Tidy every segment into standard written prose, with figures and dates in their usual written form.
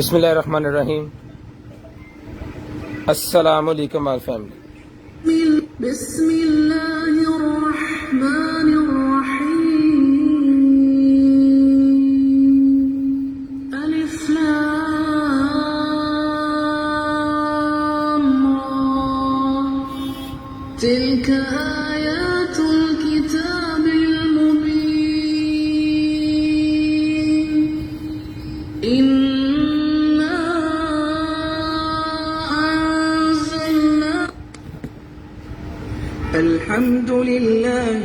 बिस्मिल्लाहिर्रहमानिर्रहीम। अस्सलामु अलैकुम ऑल फैमिली। बिस्मिल्लाहिर्रहमानिर्रहीम। अलिफ लाम रा। तिल्क आयातुल किताबिल मुबीन। इन्ना अंज़लना अल्हम्दुलिल्लाह।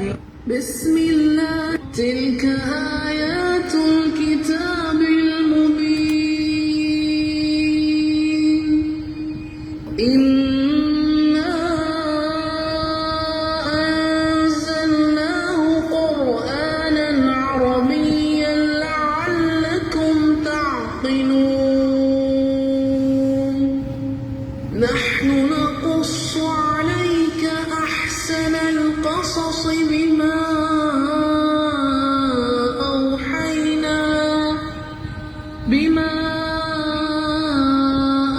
बिस्मिल्लाह। तिल्क आयातुल किताबिल मुबीन। इन्ना अंज़लनाहु क़ुरआनन अरबिय्यन लअल्लकुम ताक़िलून। नहनु नक़ुस्सु अलैक अहसनल क़सस बिमा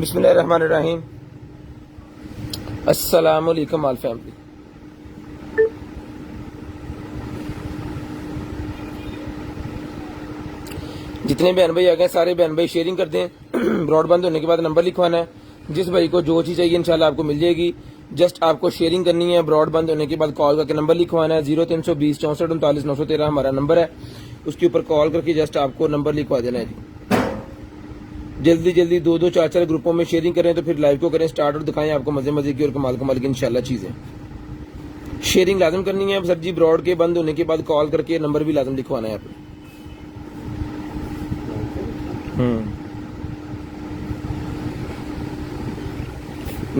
बिस्मिल्लाहिर्रहमानिर्रहीम। अस्सलामु अलैकुम ऑल फैमिली। जितने बहन भाई आ गए सारे बहन भाई शेयरिंग कर दें। ब्रॉडबैंड होने के बाद नंबर लिखवाना है। जिस भाई को जो चीज़ चाहिए इंशाल्लाह आपको मिल जाएगी। जस्ट आपको शेयरिंग करनी है। ब्रॉडबैंड होने के बाद कॉल करके नंबर लिखवाना है। 0320 64 39 913 हमारा नंबर है। उसके ऊपर कॉल करके जस्ट आपको नंबर लिखवा देना है जी। जल्दी जल्दी 2-2 4-4 ग्रुपों में शेयरिंग करें तो फिर लाइव को करें स्टार्ट और दिखाएं आपको मजे मजे की और कमाल कमाल की इंशाल्लाह चीज़ें। शेयरिंग लाजम करनी है सर जी। ब्रॉड के बंद होने के बाद कॉल करके नंबर भी लाजम लिखवाना है आपको।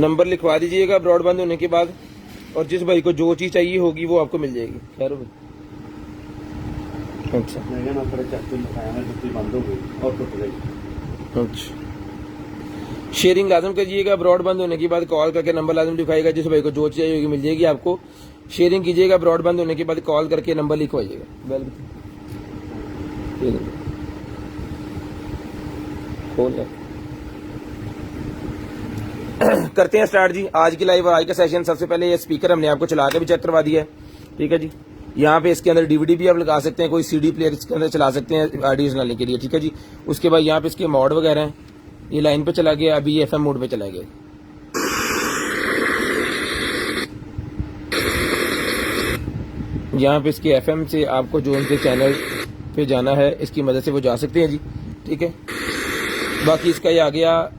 नंबर लिखवा दीजिएगा ब्रॉड बंद होने के बाद। और जिस भाई को जो चीज़ चाहिए होगी वो आपको मिल जाएगी। खैर भाई अच्छा अच्छा शेयरिंग लाजम कीजिएगा। ब्रॉड बंद होने के बाद कॉल करके नंबर लाजम लिखाएगा। जिस भाई को जो चाहिए होगी मिल जाएगी आपको। शेयरिंग कीजिएगा। ब्रॉड बंद होने के बाद कॉल करके नंबर लिखवाइएगा। खोल ले। करते हैं स्टार्ट जी आज की लाइव और आज का सेशन। सबसे पहले ये स्पीकर हमने आपको चला के भी चेक करवा दिया है, ठीक है जी। यहाँ पे इसके अंदर डीवीडी भी आप लगा सकते हैं, कोई सीडी प्लेयर इसके अंदर चला सकते हैं ऑडियो सुनाने के लिए, ठीक है जी। उसके बाद यहाँ पे इसके मोड वगैरह हैं, ये लाइन पे चला गया, अभी ये एफएम मोड पे चला गया। यहाँ पे इसके एफएम से आपको जो उनके चैनल पे जाना है इसकी मदद से वो जा सकते हैं जी, ठीक है। बाकी इसका ये आ गया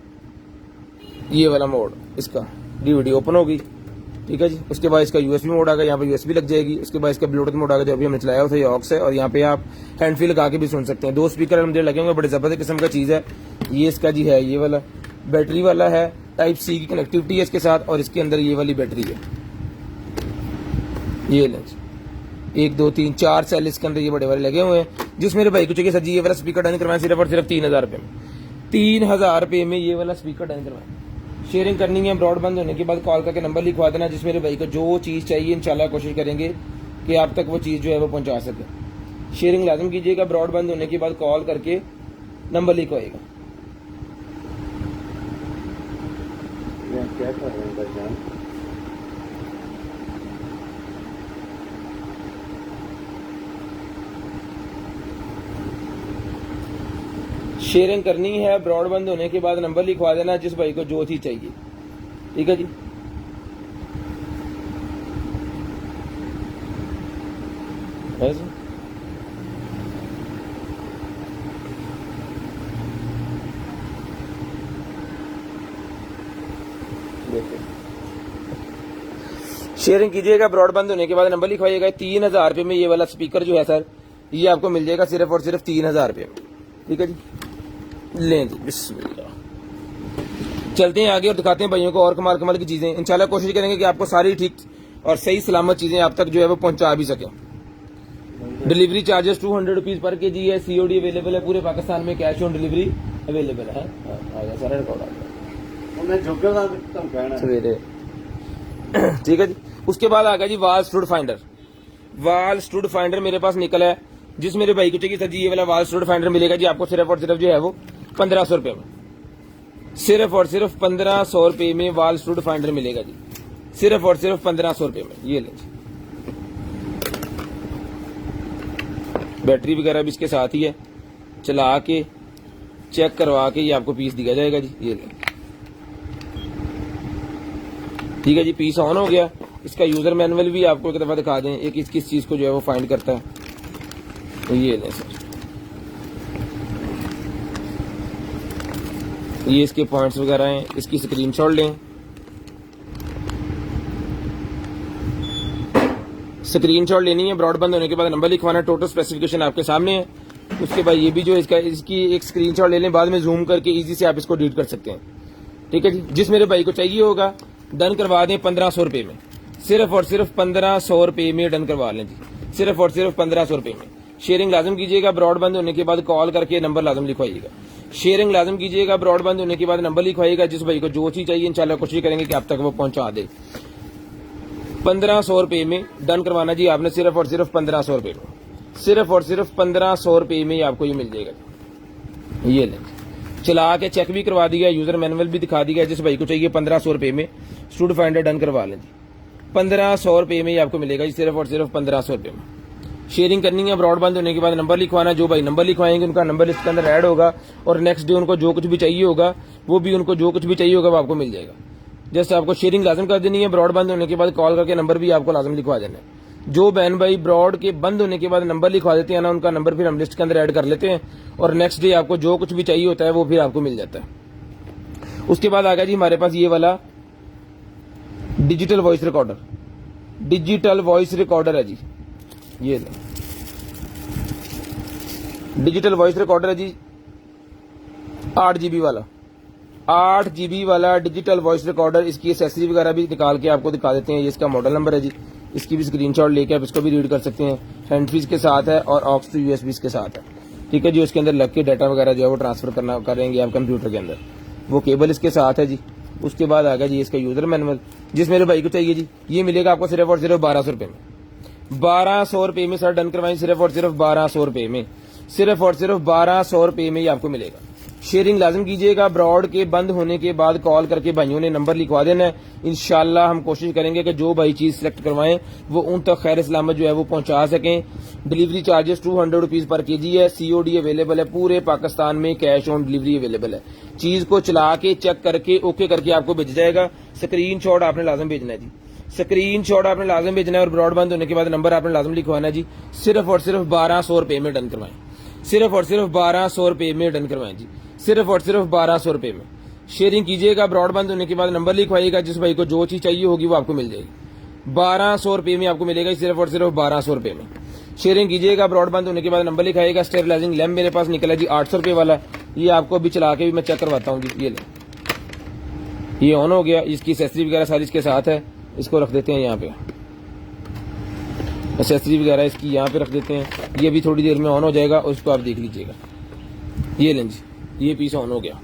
ये वाला मोड, इसका डीवीडी ओपन होगी, ठीक है जी। उसके बाद इसका यूएसबी मोड आ गया, यहाँ पे यूएसबी लग जाएगी। उसके बाद इसका ब्लूटूथ मोड आ गया, जो अभी हमने चलाया हुआ था, ये ऑक्स है। और यहाँ पे आप हैंड फ्री लगा के भी सुन सकते हैं। 2 स्पीकर अलहमदिल्ला लगे होंगे, बड़े जबरदस्त किस्म का चीज़ है ये। इसका जी है ये वाला बैटरी वाला है, टाइप सी की कनेक्टिविटी है इसके साथ, और इसके अंदर ये वाली बैटरी है। ये लें 1 2 3 4 सेल इसके अंदर ये बड़े वाले लगे हुए हैं। जिस मेरे भाई को चाहिए सर जी ये वाला स्पीकर डन करवाएं सिर्फ और सिर्फ 3000 रुपये में। 3000 रुपये में ये वाला स्पीकर डन करवाएं। शेयरिंग करनी है, ब्रॉड बंद होने के बाद कॉल करके नंबर लिखवा देना। जिस मेरे भाई को जो चीज़ चाहिए इंशाल्लाह कोशिश करेंगे कि आप तक वो चीज़ जो है वो पहुंचा सके। शेयरिंग लाजम कीजिएगा, ब्रॉड बंद होने के बाद कॉल करके नंबर लिखवाइएगा। क्या कर रहे हैं भाईजान? शेयरिंग करनी है, ब्रॉड बंद होने के बाद नंबर लिखवा देना जिस भाई को जो चीज चाहिए, ठीक है जी। ऐसे शेयरिंग कीजिएगा, ब्रॉड बंद होने के बाद नंबर लिखवाइएगा। 3000 रुपये में ये वाला स्पीकर जो है सर ये आपको मिल जाएगा सिर्फ और सिर्फ 3000 रुपये में, ठीक है जी। लें जी बिस्मिल्लाह। चलते हैं आगे और दिखाते हैं भाइयों को और कमाल कमाल की चीजें। इंशाल्लाह कोशिश करेंगे कि आपको सारी ठीक और सही सलामत चीजें आप तक जो है वो पहुंचा भी सकें। डिलीवरी चार्जेस 200 रुपीज पर के जी है। सीओडी अवेलेबल है पूरे पाकिस्तान में, कैश ऑन डिलीवरी अवेलेबल है। आ गया सारा रिकॉर्ड आ गया मैं झुका था तुम कहना सवेरे, ठीक है जी। उसके बाद आ गया जी वाल स्टूड फाइंडर। वाल स्टूड फाइंडर मेरे पास निकला है। जिस मेरे भाई को चाहिए सर जी ये वाला वाल स्टूड फाइंडर मिलेगा जी आपको सिर्फ और सिर्फ जो है वो 1500 रुपये में। सिर्फ और सिर्फ 1500 रुपये में वाल स्टूड फाइंडर मिलेगा जी, सिर्फ और सिर्फ 1500 रुपये में। ये लें जी, बैटरी वगैरह भी इसके साथ ही है, चला के चेक करवा के ये आपको पीस दिया जाएगा जी। ये लें, ठीक है जी। पीस ऑन हो गया। इसका यूजर मैनुअल भी आपको एक दफा दिखा दें, ये किस किस चीज को जो है वो फाइंड करता है। तो ये लें सर, ये इसके पॉइंट्स वगैरह हैं, इसकी स्क्रीनशॉट लें। स्क्रीनशॉट लेनी है, ब्रॉड बंद होने के बाद नंबर लिखवाना। टोटल स्पेसिफिकेशन आपके सामने है। उसके बाद ये भी जो इसकी एक स्क्रीनशॉट ले लें, बाद में जूम करके इजी से आप इसको डिलीट कर सकते हैं, ठीक है जी। जिस मेरे भाई को चाहिए होगा डन करवा दें 1500 रुपये में, सिर्फ और सिर्फ 1500 रुपये में डन करवा लें जी, सिर्फ और सिर्फ 1500 रुपये में। शेयरिंग लाजम कीजिएगा, ब्रॉड बंद होने के बाद कॉल करके नंबर लाजम लिखवाइएगा। शेयरिंग लाजम कीजिएगा, ब्रॉड बंद होने के बाद नंबर लिखवाइएगा। जिस भाई को जो चीज चाहिए इंशाल्लाह कोशिश करेंगे कि आप तक वो पहुंचा दे। 1500 रुपये में डन करवाना जी आपने, सिर्फ और सिर्फ 1500 रुपये में, सिर्फ और सिर्फ 1500 रुपये में आपको ये मिल जाएगा। ये लें, चला के चेक भी करवा दिया, यूजर मैनुअल भी दिखा दिया। जिस भाई को चाहिए 1500 रुपये में स्टूड फाइंडर डन करवा लें जी, 1500 रुपये में आपको मिलेगा जी, सिर्फ और सिर्फ 1500 रुपये में। शेयरिंग करनी है, ब्रॉड बंद होने के बाद नंबर लिखवाना। जो भाई नंबर लिखवाएंगे उनका नंबर इसके अंदर ऐड होगा, और नेक्स्ट डे उनको जो कुछ भी चाहिए होगा वो भी उनको जो कुछ भी चाहिए होगा वो आपको मिल जाएगा। जैसे आपको शेयरिंग लाजम कर देनी है, ब्रॉड बंद होने के बाद कॉल करके नंबर भी आपको लाजम लिखवा देना है। जो बहन भाई ब्रॉड के बंद होने के बाद नंबर लिखवा देते हैं ना, उनका नंबर फिर हम लिस्ट के अंदर ऐड कर लेते हैं, और नेक्स्ट डे आपको जो कुछ भी चाहिए होता है वो फिर आपको मिल जाता है। उसके बाद आ गया जी हमारे पास ये वाला digital voice recorder. Digital voice recorder है जी, ये डिजिटल वॉइस रिकॉर्डर है जी, 8 GB वाला, 8 GB वाला डिजिटल वॉइस रिकॉर्डर। इसकी एसेसरी वगैरह भी निकाल के आपको दिखा देते हैं। ये इसका मॉडल नंबर है जी, इसकी भी स्क्रीनशॉट लेके आप इसको भी रीड कर सकते हैं। हैंड फ्री के साथ है और ऑक्स टू यूएसबी के साथ है, ठीक है जी। उसके अंदर लग के डाटा वगैरह जो है वो ट्रांसफर करेंगे आप कंप्यूटर के अंदर, वो केबल इसके साथ है जी। उसके बाद आ गया जी इसका यूजर मैनुअल। जिस मेरे भाई को चाहिए जी ये मिलेगा आपको सिर्फ और सिर्फ 1200 रुपये में। 1200 रुपये में सर डन करवाएं, सिर्फ और सिर्फ 1200 रुपये में, सिर्फ और सिर्फ 1200 रुपये में ही आपको मिलेगा। शेयरिंग लाजम कीजिएगा। ब्रॉड के बंद होने के बाद कॉल करके भाइयों ने नंबर लिखवा देना है। इंशाल्लाह हम कोशिश करेंगे कि जो भाई चीज सिलेक्ट करवाएं वो उन तक खैर सलामत जो है वो पहुंचा सकें। Delivery charges 200 rupees per KG है। सीओडी अवेलेबल है पूरे पाकिस्तान में, कैश ऑन डिलीवरी अवेलेबल है। चीज को चला के चेक करके ओके करके आपको भेजा जाएगा। स्क्रीनशॉट आपने लाजम भेजना है जी, स्क्रीनशॉट आपने लाजम भेजना है और ब्रॉड बंद होने के बाद नंबर आपने लाजम लिखवाना है जी। सिर्फ और सिर्फ 1200 रुपए में डन करवाएं, सिर्फ और सिर्फ 1200 रुपए में डन करवाएं जी, सिर्फ और सिर्फ 1200 रुपए में। शेयरिंग कीजिएगा। ब्रॉड बंद होने के बाद नंबर लिखवाइएगा। जिस भाई को जो चीज चाहिए होगी वो आपको मिल जाएगी। 1200 रुपए में आपको मिलेगा, सिर्फ और सिर्फ 1200 रुपए में। शेयरिंग कीजिएगा। ब्रॉड बंद होने के बाद नंबर लिखाइएगा। स्टेरिलाइजिंग लैम्प मेरे पास निकला जी 800 रुपए वाला। ये आपको अभी चला के भी मैं चेक करवाता हूँ जी। ये ले, ये ऑन हो गया। इसकी एसेसरी वगैरह सारी इसके साथ है। इसको रख देते हैं यहाँ पे, एसेसरी वगैरह इसकी यहाँ पे रख देते हैं। ये भी थोड़ी देर में ऑन हो जाएगा और इसको आप देख लीजिएगा। ये लें जी, ये पीस ऑन हो गया।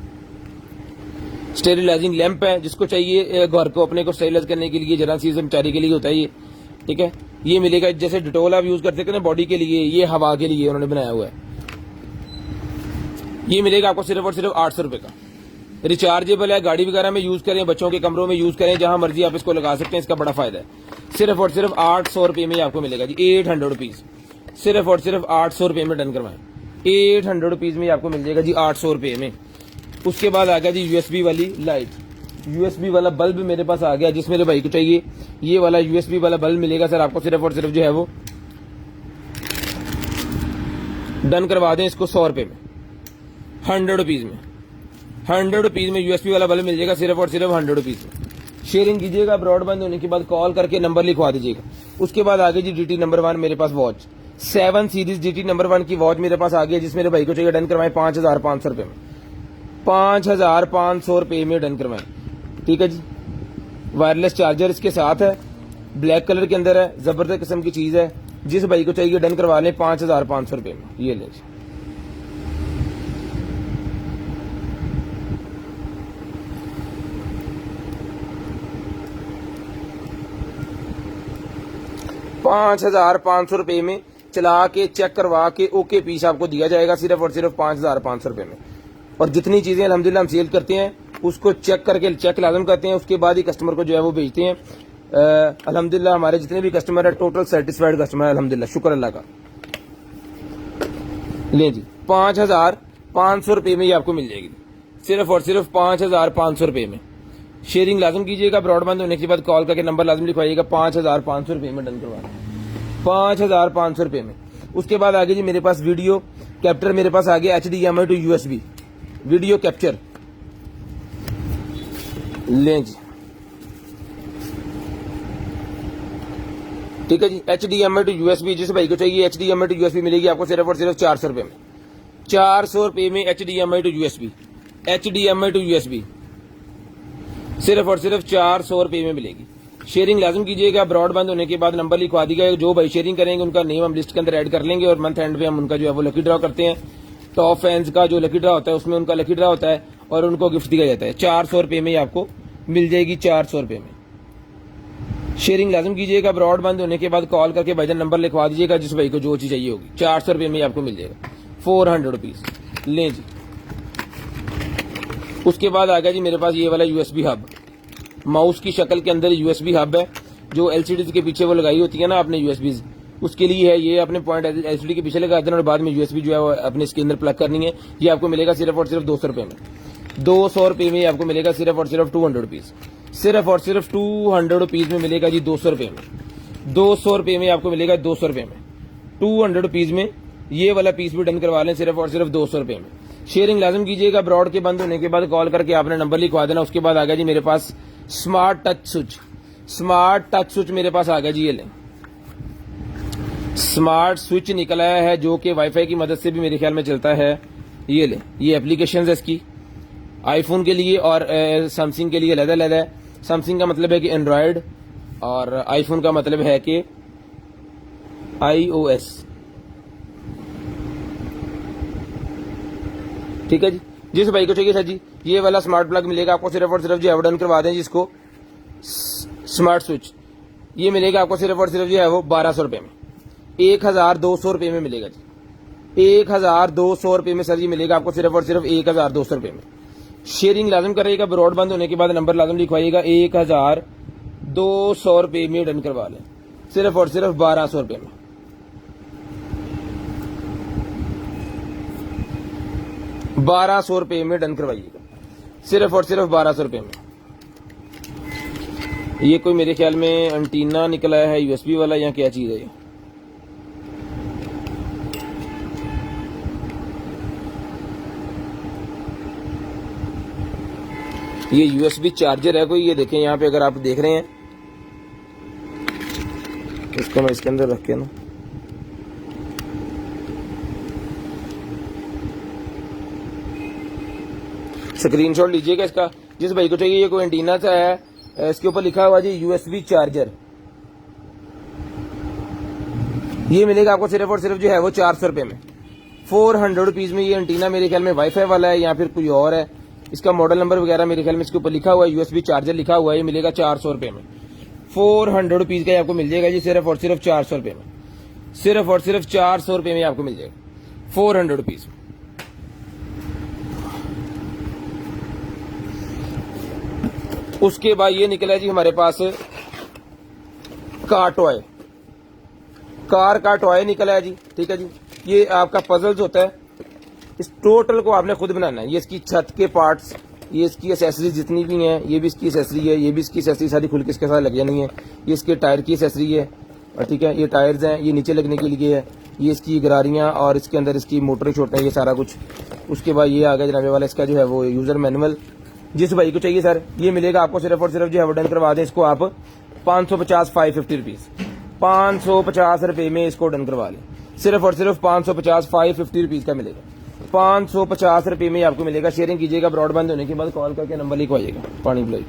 स्टेरिलाइजिंग लैंप है, जिसको चाहिए घर को अपने को स्टेरिलाइज करने के लिए, जरासीम से बचाने के लिए होता है ये, ठीक है। ये मिलेगा जैसे डिटोल आप यूज करते हैं ना बॉडी के लिए, ये हवा के लिए उन्होंने बनाया हुआ है। ये मिलेगा आपको सिर्फ और सिर्फ 800 रुपए का। रिचार्जेबल है, गाड़ी वगैरह में यूज करें, बच्चों के कमरों में यूज करें, जहां मर्जी आप इसको लगा सकते हैं। इसका बड़ा फायदा है। सिर्फ और सिर्फ 800 रुपए में आपको मिलेगा जी, 800 रुपीज। सिर्फ और सिर्फ 800 रुपए में डन करवाएं, 800 रुपीज में आपको मिल जाएगा जी, 800 रुपए में। उसके बाद आ गया जी यूएसबी वाली लाइट, यूएसबी वाला बल्ब मेरे पास आ गया। जिस मेरे भाई को चाहिए ये वाला यूएसबी वाला बल्ब मिलेगा सर आपको सिर्फ और सिर्फ जो है वो डन करवा दें इसको 100 रुपए में, 100 रुपीज में, 100 रुपीज में यूएसबी वाला बल्ब मिल जाएगा सिर्फ और सिर्फ 100 रुपीज में। शेयरिंग कीजिएगा। ब्रॉड बंद होने के बाद कॉल करके नंबर लिखवा दीजिएगा। उसके बाद आगे जी डीटी नंबर 1 मेरे पास वॉच 7 सीरीज डीटी नंबर 1 की वॉच मेरे पास आ गई है। जिस मेरे भाई को चाहिए डन करवाएं 5500 रुपए में, 5500 रुपए में डन करवाएं, ठीक है जी। वायरलेस चार्जर इसके साथ है, ब्लैक कलर के अंदर है, जबरदस्त किस्म की चीज है। जिस भाई को चाहिए डन करवा लें 5500 रुपए में। ये ले 5500 रुपए में चला के चेक करवा के ओके पीस आपको दिया जाएगा सिर्फ और सिर्फ 5500 रुपए में। और जितनी चीजें अल्हम्दुलिल्लाह हम सेल करते हैं उसको चेक करके चेक लाजम करते हैं, उसके बाद ही कस्टमर को जो है वो भेजते हैं। अल्हम्दुलिल्लाह हमारे जितने भी कस्टमर है टोटल सेटिस्फाइड कस्टमर है अल्हम्दुलिल्लाह, शुक्र अल्लाह का। ले जी 5500 रुपए में ये आपको मिल जाएगी, सिर्फ और सिर्फ 5500 रुपए में। शेयरिंग लाजम कीजिएगा। ब्रॉड बंद होने के बाद कॉल करके नंबर लाजम लिखवाइएगा। 5500 रुपए में डन करवाना, 5500 रुपए में। उसके बाद आगे जी मेरे पास वीडियो कैप्चर मेरे पास आ गया HDMI to USB video capture. लें जी, ठीक है जी। HDMI टू USB जिस भाई को चाहिए HDMI टू USB मिलेगी आपको सिर्फ और सिर्फ 400 रुपए में, 400 रुपए में HDMI to USB, HDMI to USB सिर्फ और सिर्फ 400 रुपए में मिलेगी। शेयरिंग लाजम कीजिएगा। ब्रॉड बंद होने के बाद नंबर लिखवा दिया गया। जो भाई शेयरिंग करेंगे उनका नेम हम लिस्ट के अंदर ऐड कर लेंगे और मंथ एंड पे हम उनका जो है वो लकी ड्रॉ करते हैं। टॉप फैंस का जो लकी ड्रॉ होता है उसमें उनका लकी ड्रॉ होता है और उनको गिफ्ट दिया जाता है। 400 रुपए में आपको मिल जाएगी, 400 रुपए में। शेयरिंग लाजम कीजिएगा। ब्रॉड बंद होने के बाद कॉल करके भाईजान नंबर लिखवा दीजिएगा। जिस भाई को जो चीज चाहिए होगी 400 रुपए में आपको मिल जाएगा, 400 रुपीज। लें जी। उसके बाद आ गया जी मेरे पास ये वाला USB हब, माउस की शक्ल के अंदर USB हब है। जो LCD के पीछे वो लगाई होती है ना आपने USB, उसके लिए है ये। अपने पॉइंट LCD के पीछे लगा देना और बाद में USB जो है वो अपने इसके अंदर प्लग करनी है। ये आपको मिलेगा सिर्फ और सिर्फ 200 रुपए में, 200 रुपए में आपको मिलेगा सिर्फ और सिर्फ 200 रुपीज, सिर्फ और सिर्फ 200 रुपीज में मिलेगा जी, 200 रुपए में, 200 रुपए में आपको मिलेगा, 200 रुपए में, 200 रुपीज में। ये वाला पीस भी डन करवा लें सिर्फ और सिर्फ 200 रुपए में। शेयरिंग लाजम कीजिएगा। ब्रॉड के बंद होने के बाद कॉल करके आपने नंबर लिखवा देना। उसके बाद आ गया जी मेरे पास smart touch switch, smart touch switch मेरे पास आ गया जी। ये लें, स्मार्ट स्विच निकल आया है जो कि वाईफाई की मदद से भी मेरे ख्याल में चलता है। ये लें, ये एप्लीकेशन है इसकी आईफोन के लिए और सैमसंग के लिए अलग-अलग है। सैमसंग का मतलब है कि एंड्रॉयड और आईफोन का मतलब है कि iOS, ठीक है जी। जिस भाई को चाहिए सर जी ये वाला स्मार्ट प्लग मिलेगा आपको सिर्फ और सिर्फ जो है डन करवा दें जिसको स्मार्ट स्विच। ये मिलेगा आपको सिर्फ और सिर्फ जो है वो 1200 रुपए में, 1200 रुपए में मिलेगा जी, 1200 रुपये में सर जी मिलेगा आपको, सिर्फ और सिर्फ 1200 रुपये में। शेयरिंग लाजम करिएगा, ब्रॉड बंद होने के बाद नंबर लाजम लिखवाइएगा। 1200 रुपये में डन करवा लें, सिर्फ और सिर्फ 1200 रुपये में। ₹1200 में डन करवाइएगा, सिर्फ और सिर्फ 1200 रुपये में। ये कोई मेरे ख्याल में एंटीना निकला है यूएसबी वाला, या क्या चीज है ये यूएसबी चार्जर है कोई। ये देखें यहाँ पे, अगर आप देख रहे हैं इसको मैं इसके अंदर रख के ना, स्क्रीनशॉट लीजिएगा इसका, जिस भाई को चाहिए। ये कोई एंटीना सा है, इसके ऊपर लिखा हुआ जी यूएसबी चार्जर। ये मिलेगा आपको सिर्फ और सिर्फ जो है वो 400 रुपये में, 400 रुपीज में। ये एंटीना मेरे ख्याल में वाईफाई वाला है या फिर कोई और है, इसका मॉडल नंबर वगैरह मेरे ख्याल में इसके ऊपर लिखा हुआ है, यूएसबी चार्जर लिखा हुआ है। ये मिलेगा 400 रुपये में, 400 रुपीज का आपको मिल जाएगा जी, सिर्फ और सिर्फ 400 रुपये में। सिर्फ और सिर्फ 400 रुपये में आपको मिल जाएगा, 400 रुपीज। उसके बाद ये निकला जी हमारे पास कार टॉय, कार का टॉय निकला है जी, ठीक है जी। ये आपका पजल्स होता है, इस टोटल को आपने खुद बनाना है। ये इसकी छत के पार्ट्स, ये इसकी एसेसरी जितनी भी हैं, ये भी इसकी एसेसरी है, ये भी इसकी एसेसरी सारी खुल के इसके साथ लग जानी है। ये इसके टायर की एसेसरी है, और ठीक है, ये टायर्स हैं, ये नीचे लगने के लिए है। ये इसकी गरारियां और इसके अंदर इसकी मोटर छोटे हैं, ये सारा कुछ। उसके बाद ये आ गया जनाबे वाला इसका जो है वो यूजर मैनुअल। जिस भाई को चाहिए सर, ये मिलेगा आपको सिर्फ और सिर्फ जो है वो डन करवा दें इसको आप 550 550 रुपीज, 550 रुपये में इसको डन करवा लें। सिर्फ और सिर्फ 550 550 रुपीज का मिलेगा, 550 रुपये में आपको मिलेगा। शेयरिंग कीजिएगा, ब्रॉडबैंड होने के बाद कॉल करके नंबर लिखवाइएगा। पानी पिलाई,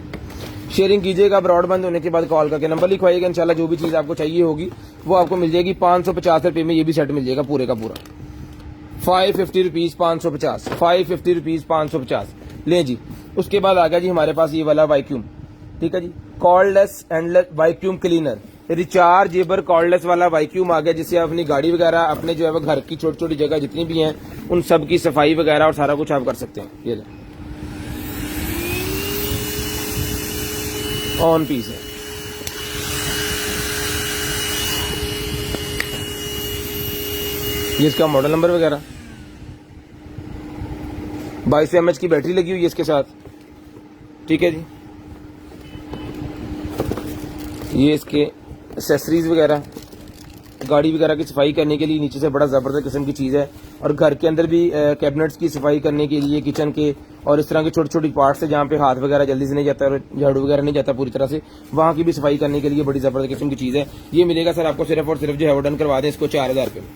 शेयरिंग कीजिएगा, ब्रॉडबैंड होने के बाद कॉल करके नंबर लिखवाइएगा। इंशाल्लाह जो भी चीज आपको चाहिए होगी वो आपको मिल जाएगी। 550 रुपये में ये भी सेट मिल जाएगा पूरे का पूरा। 550 रुपीज 550, 550 रुपीज 550 लें जी। उसके बाद आ गया जी हमारे पास ये वाला वैक्यूम, ठीक है जी, cordless endless vacuum cleaner, rechargeable cordless वाला वैक्यूम आ गया, जिससे आप अपनी गाड़ी वगैरह, अपने जो है वो घर की छोटी छोटी जगह जितनी भी हैं उन सब की सफाई वगैरह और सारा कुछ आप कर सकते हैं। ये ऑन पीस है। ये इसका मॉडल नंबर वगैरह, 22 mAh की बैटरी लगी हुई है इसके साथ, ठीक है जी। ये इसके एक्सेसरीज वगैरह, गाड़ी वगैरह की सफाई करने के लिए नीचे से बड़ा जबरदस्त किस्म की चीज़ है। और घर के अंदर भी कैबिनेट्स की सफाई करने के लिए, किचन के और इस तरह के छोटी छोटी पार्ट्स है जहाँ पे हाथ वगैरह जल्दी से नहीं जाता और झाड़ू वगैरह नहीं जाता पूरी तरह से, वहाँ की भी सफाई करने के लिए बड़ी जबरदस्त किस्म की चीज़ है। ये मिलेगा सर आपको सिर्फ और सिर्फ जो है वो डन करवा दें इसको 4000 रुपये में,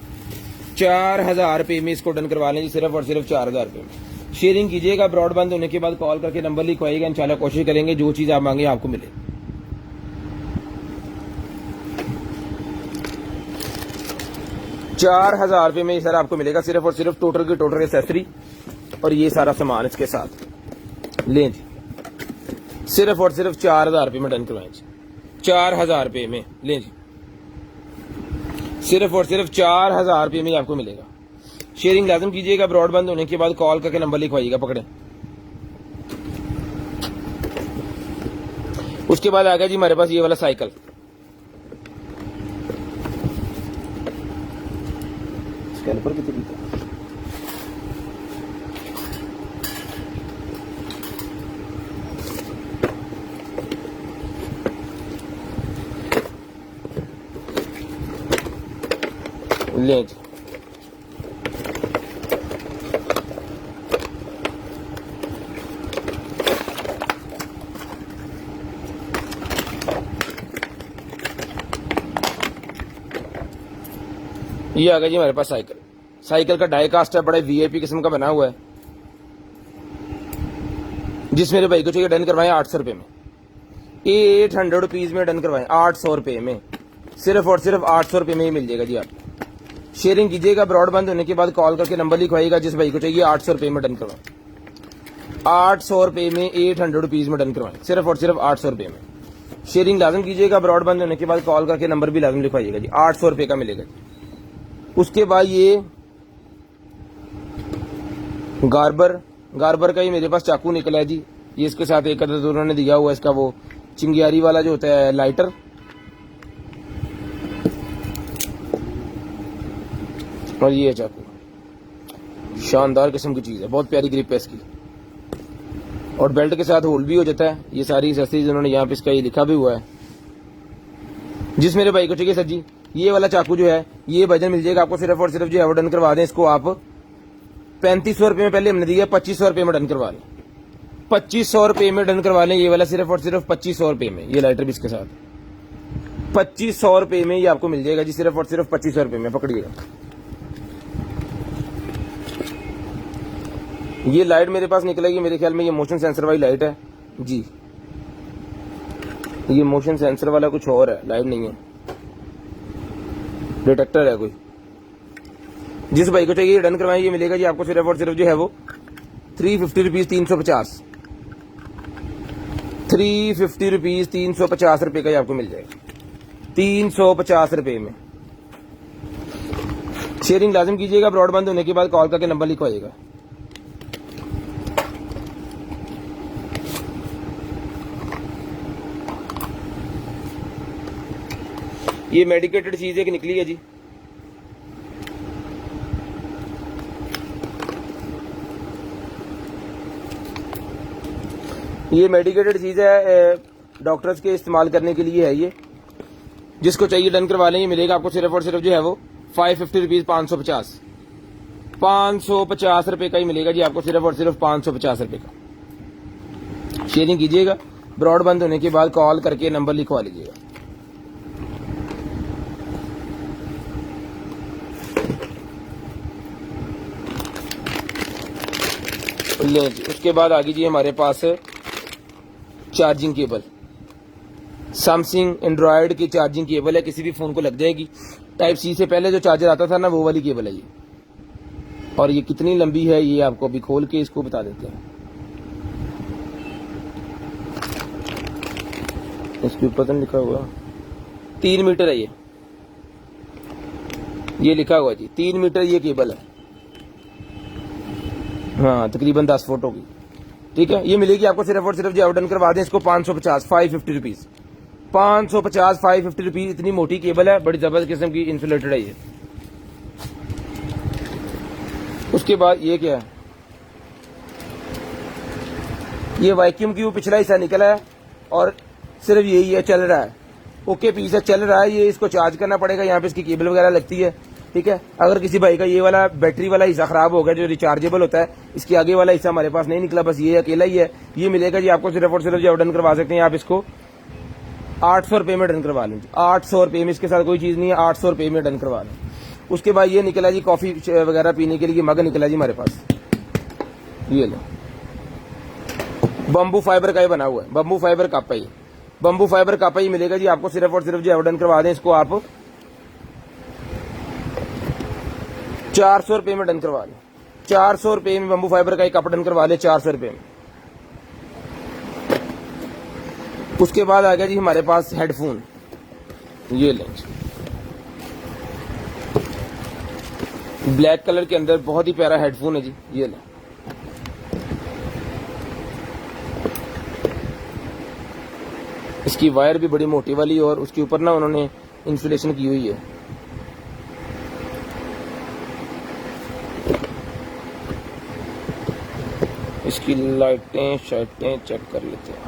4000 रुपये में इसको डन करवा लें जी, सिर्फ और सिर्फ 4000 रुपये में। शेयरिंग कीजिएगा, ब्रॉडबैंड होने के बाद कॉल करके नंबर लिखवाइएगा। इंशाल्लाह कोशिश करेंगे जो चीज़ आप मांगे आपको मिले। ₹4000 में सर आपको मिलेगा सिर्फ और सिर्फ टोटल की टोटल एक्सेसरी और ये सारा सामान इसके साथ लें जी। सिर्फ और सिर्फ 4000 रुपये में डन करवाएं जी, 4000 रुपये में लें जी। सिर्फ और सिर्फ 4000 रुपये में आपको मिलेगा। शेयरिंग लाजम कीजिएगा, ब्रॉडबैंड होने के बाद कॉल करके नंबर लिखवाइएगा, पकड़े। उसके बाद आ गया जी हमारे पास ये वाला साइकिल, कैलिपर कितनी था? ले जी। ये आ गया जी हमारे पास साइकिल। साइकिल का डाई कास्ट है, बड़े वीआईपी किस्म का बना हुआ है। जिस मेरे भाई को चाहिए डन करवाएं 800 रुपये में, 800 रुपीज में डन करवाएं, 800 रुपये में, सिर्फ और सिर्फ 800 रुपये में ही मिल जाएगा जी आपको। शेयरिंग कीजिएगा, ब्रॉडबैंड होने के बाद कॉल करके नंबर लिखवाइएगा। जिस भाई को चाहिए 800 रुपये में डन करवाएं, 800 रुपये में, 800 रुपीज में डन करवाएं, सिर्फ और सिर्फ 800 रुपये में। शेयरिंग लाजम कीजिएगा, ब्रॉडबैंड होने के बाद कॉल करके नंबर भी लाजम लिखवाइएगा जी, 800 रुपये का मिलेगा जी। उसके बाद ये गार्बर का ही मेरे पास चाकू निकला है जी। ये इसके साथ एक अदद उन्होंने दिया हुआ है इसका वो चिंगियारी वाला जो होता है लाइटर। और ये है चाकू, शानदार किस्म की चीज है, बहुत प्यारी ग्रिप है इसकी। और बेल्ट के साथ होल्ड भी हो जाता है। ये सारी एक्सेसरीज उन्होंने यहाँ पे इसका ये लिखा भी हुआ है। जिस मेरे भाई को चाहिए सर जी, ये वाला चाकू जो है ये वजन मिल जाएगा आपको सिर्फ और सिर्फ जो है डन करवा दें इसको आप 3500 रुपए में। पहले हमने दिया 2500 रुपए में डन करवा लें, 2500 रुपए में डन करवा लें ये वाला सिर्फ और सिर्फ 2500 रुपए में। ये लाइटर भी इसके साथ 2500 रुपए में ये आपको मिल जाएगा जी, सिर्फ और सिर्फ 2500 रुपए में। पकड़िएगा, ये लाइट मेरे पास निकलेगी, मेरे ख्याल में ये मोशन सेंसर वाली लाइट है जी। ये मोशन सेंसर वाला कुछ और है, लाइट नहीं है, डिटेक्टर है कोई। जिस भाई को चाहिए डन करवाएं, ये मिलेगा जी आपको सिर्फ और सिर्फ जो है वो 350 रुपीज 350, 350 रुपीज 350 रुपए का ये आपको मिल जाएगा, 350 रुपए में। शेयरिंग लाजिम कीजिएगा, ब्रॉडबैंड होने के बाद कॉल करके नंबर लिखवाइएगा। ये मेडिकेटेड चीज एक निकली है जी, ये मेडिकेटेड चीज है, डॉक्टर्स के इस्तेमाल करने के लिए है ये। जिसको चाहिए डन करवा लें, ये मिलेगा आपको सिर्फ और सिर्फ जो है वो 550 रुपीज 550 रुपए का ही मिलेगा जी आपको, सिर्फ और सिर्फ 550 रुपए का। शेयरिंग कीजिएगा, ब्रॉडबैंड होने के बाद कॉल करके नंबर लिखवा लीजिएगा। ले जी, उसके बाद आ गई जी हमारे पास चार्जिंग केबल। सैमसंग एंड्रॉयड की चार्जिंग केबल है, किसी भी फोन को लग जाएगी। टाइप सी से पहले जो चार्जर आता था ना, वो वाली केबल है ये। और ये कितनी लंबी है ये आपको अभी खोल के इसको बता देते हैं। इसके ऊपर तो लिखा हुआ 3 मीटर है ये लिखा हुआ जी 3 मीटर ये केबल है। हाँ, तकरीबन 10 फुट होगी, ठीक है। ये मिलेगी आपको सिर्फ और सिर्फ जो ऑर्डर करवा दें इसको 550 550 रुपीज 550 550 रुपीज। इतनी मोटी केबल है, बड़ी जबरदस्त किस्म की इंसुलेटेड है ये। उसके बाद ये क्या है, ये वैक्यूम क्यूब पिछला हिस्सा निकला है और सिर्फ यही है, चल रहा है। ओके पीस है, चल रहा है ये। इसको चार्ज करना पड़ेगा, यहाँ पे इसकी केबल वगैरह लगती है, ठीक है। अगर किसी भाई का ये वाला बैटरी वाला हिस्सा खराब हो गया जो रिचार्जेबल होता है, इसके आगे वाला हिस्सा हमारे पास नहीं निकला, बस ये अकेला ही है, ये मिलेगा जी आपको सिर्फ और सिर्फ जो डन करवा सकते हैं आप इसको 800 रुपए में डन करवा लें। 800 रुपए में, इसके साथ कोई चीज नहीं है, 800 रुपए में डन करवा लें। उसके बाद ये निकला जी कॉफी वगैरह पीने के लिए मग निकला जी हमारे पास, ये लो, बम्बू फाइबर का ही बना हुआ है, बम्बू फाइबर कप है ये। बम्बू फाइबर कप ही मिलेगा जी आपको सिर्फ और सिर्फ जो डन करवा दें इसको आप 400 रुपए में डन करवा लें। 400 रुपए में बम्बू फाइबर का एक कप डन करवा ले, 400 रुपए में। उसके बाद आ गया जी हमारे पास हेडफोन, ये लें, ब्लैक कलर के अंदर बहुत ही प्यारा हेडफोन है जी, ये लें। इसकी वायर भी बड़ी मोटी वाली और उसके ऊपर ना उन्होंने इंसुलेशन की हुई है। इसकी लाइटें शाइटें चेक कर लेते हैं,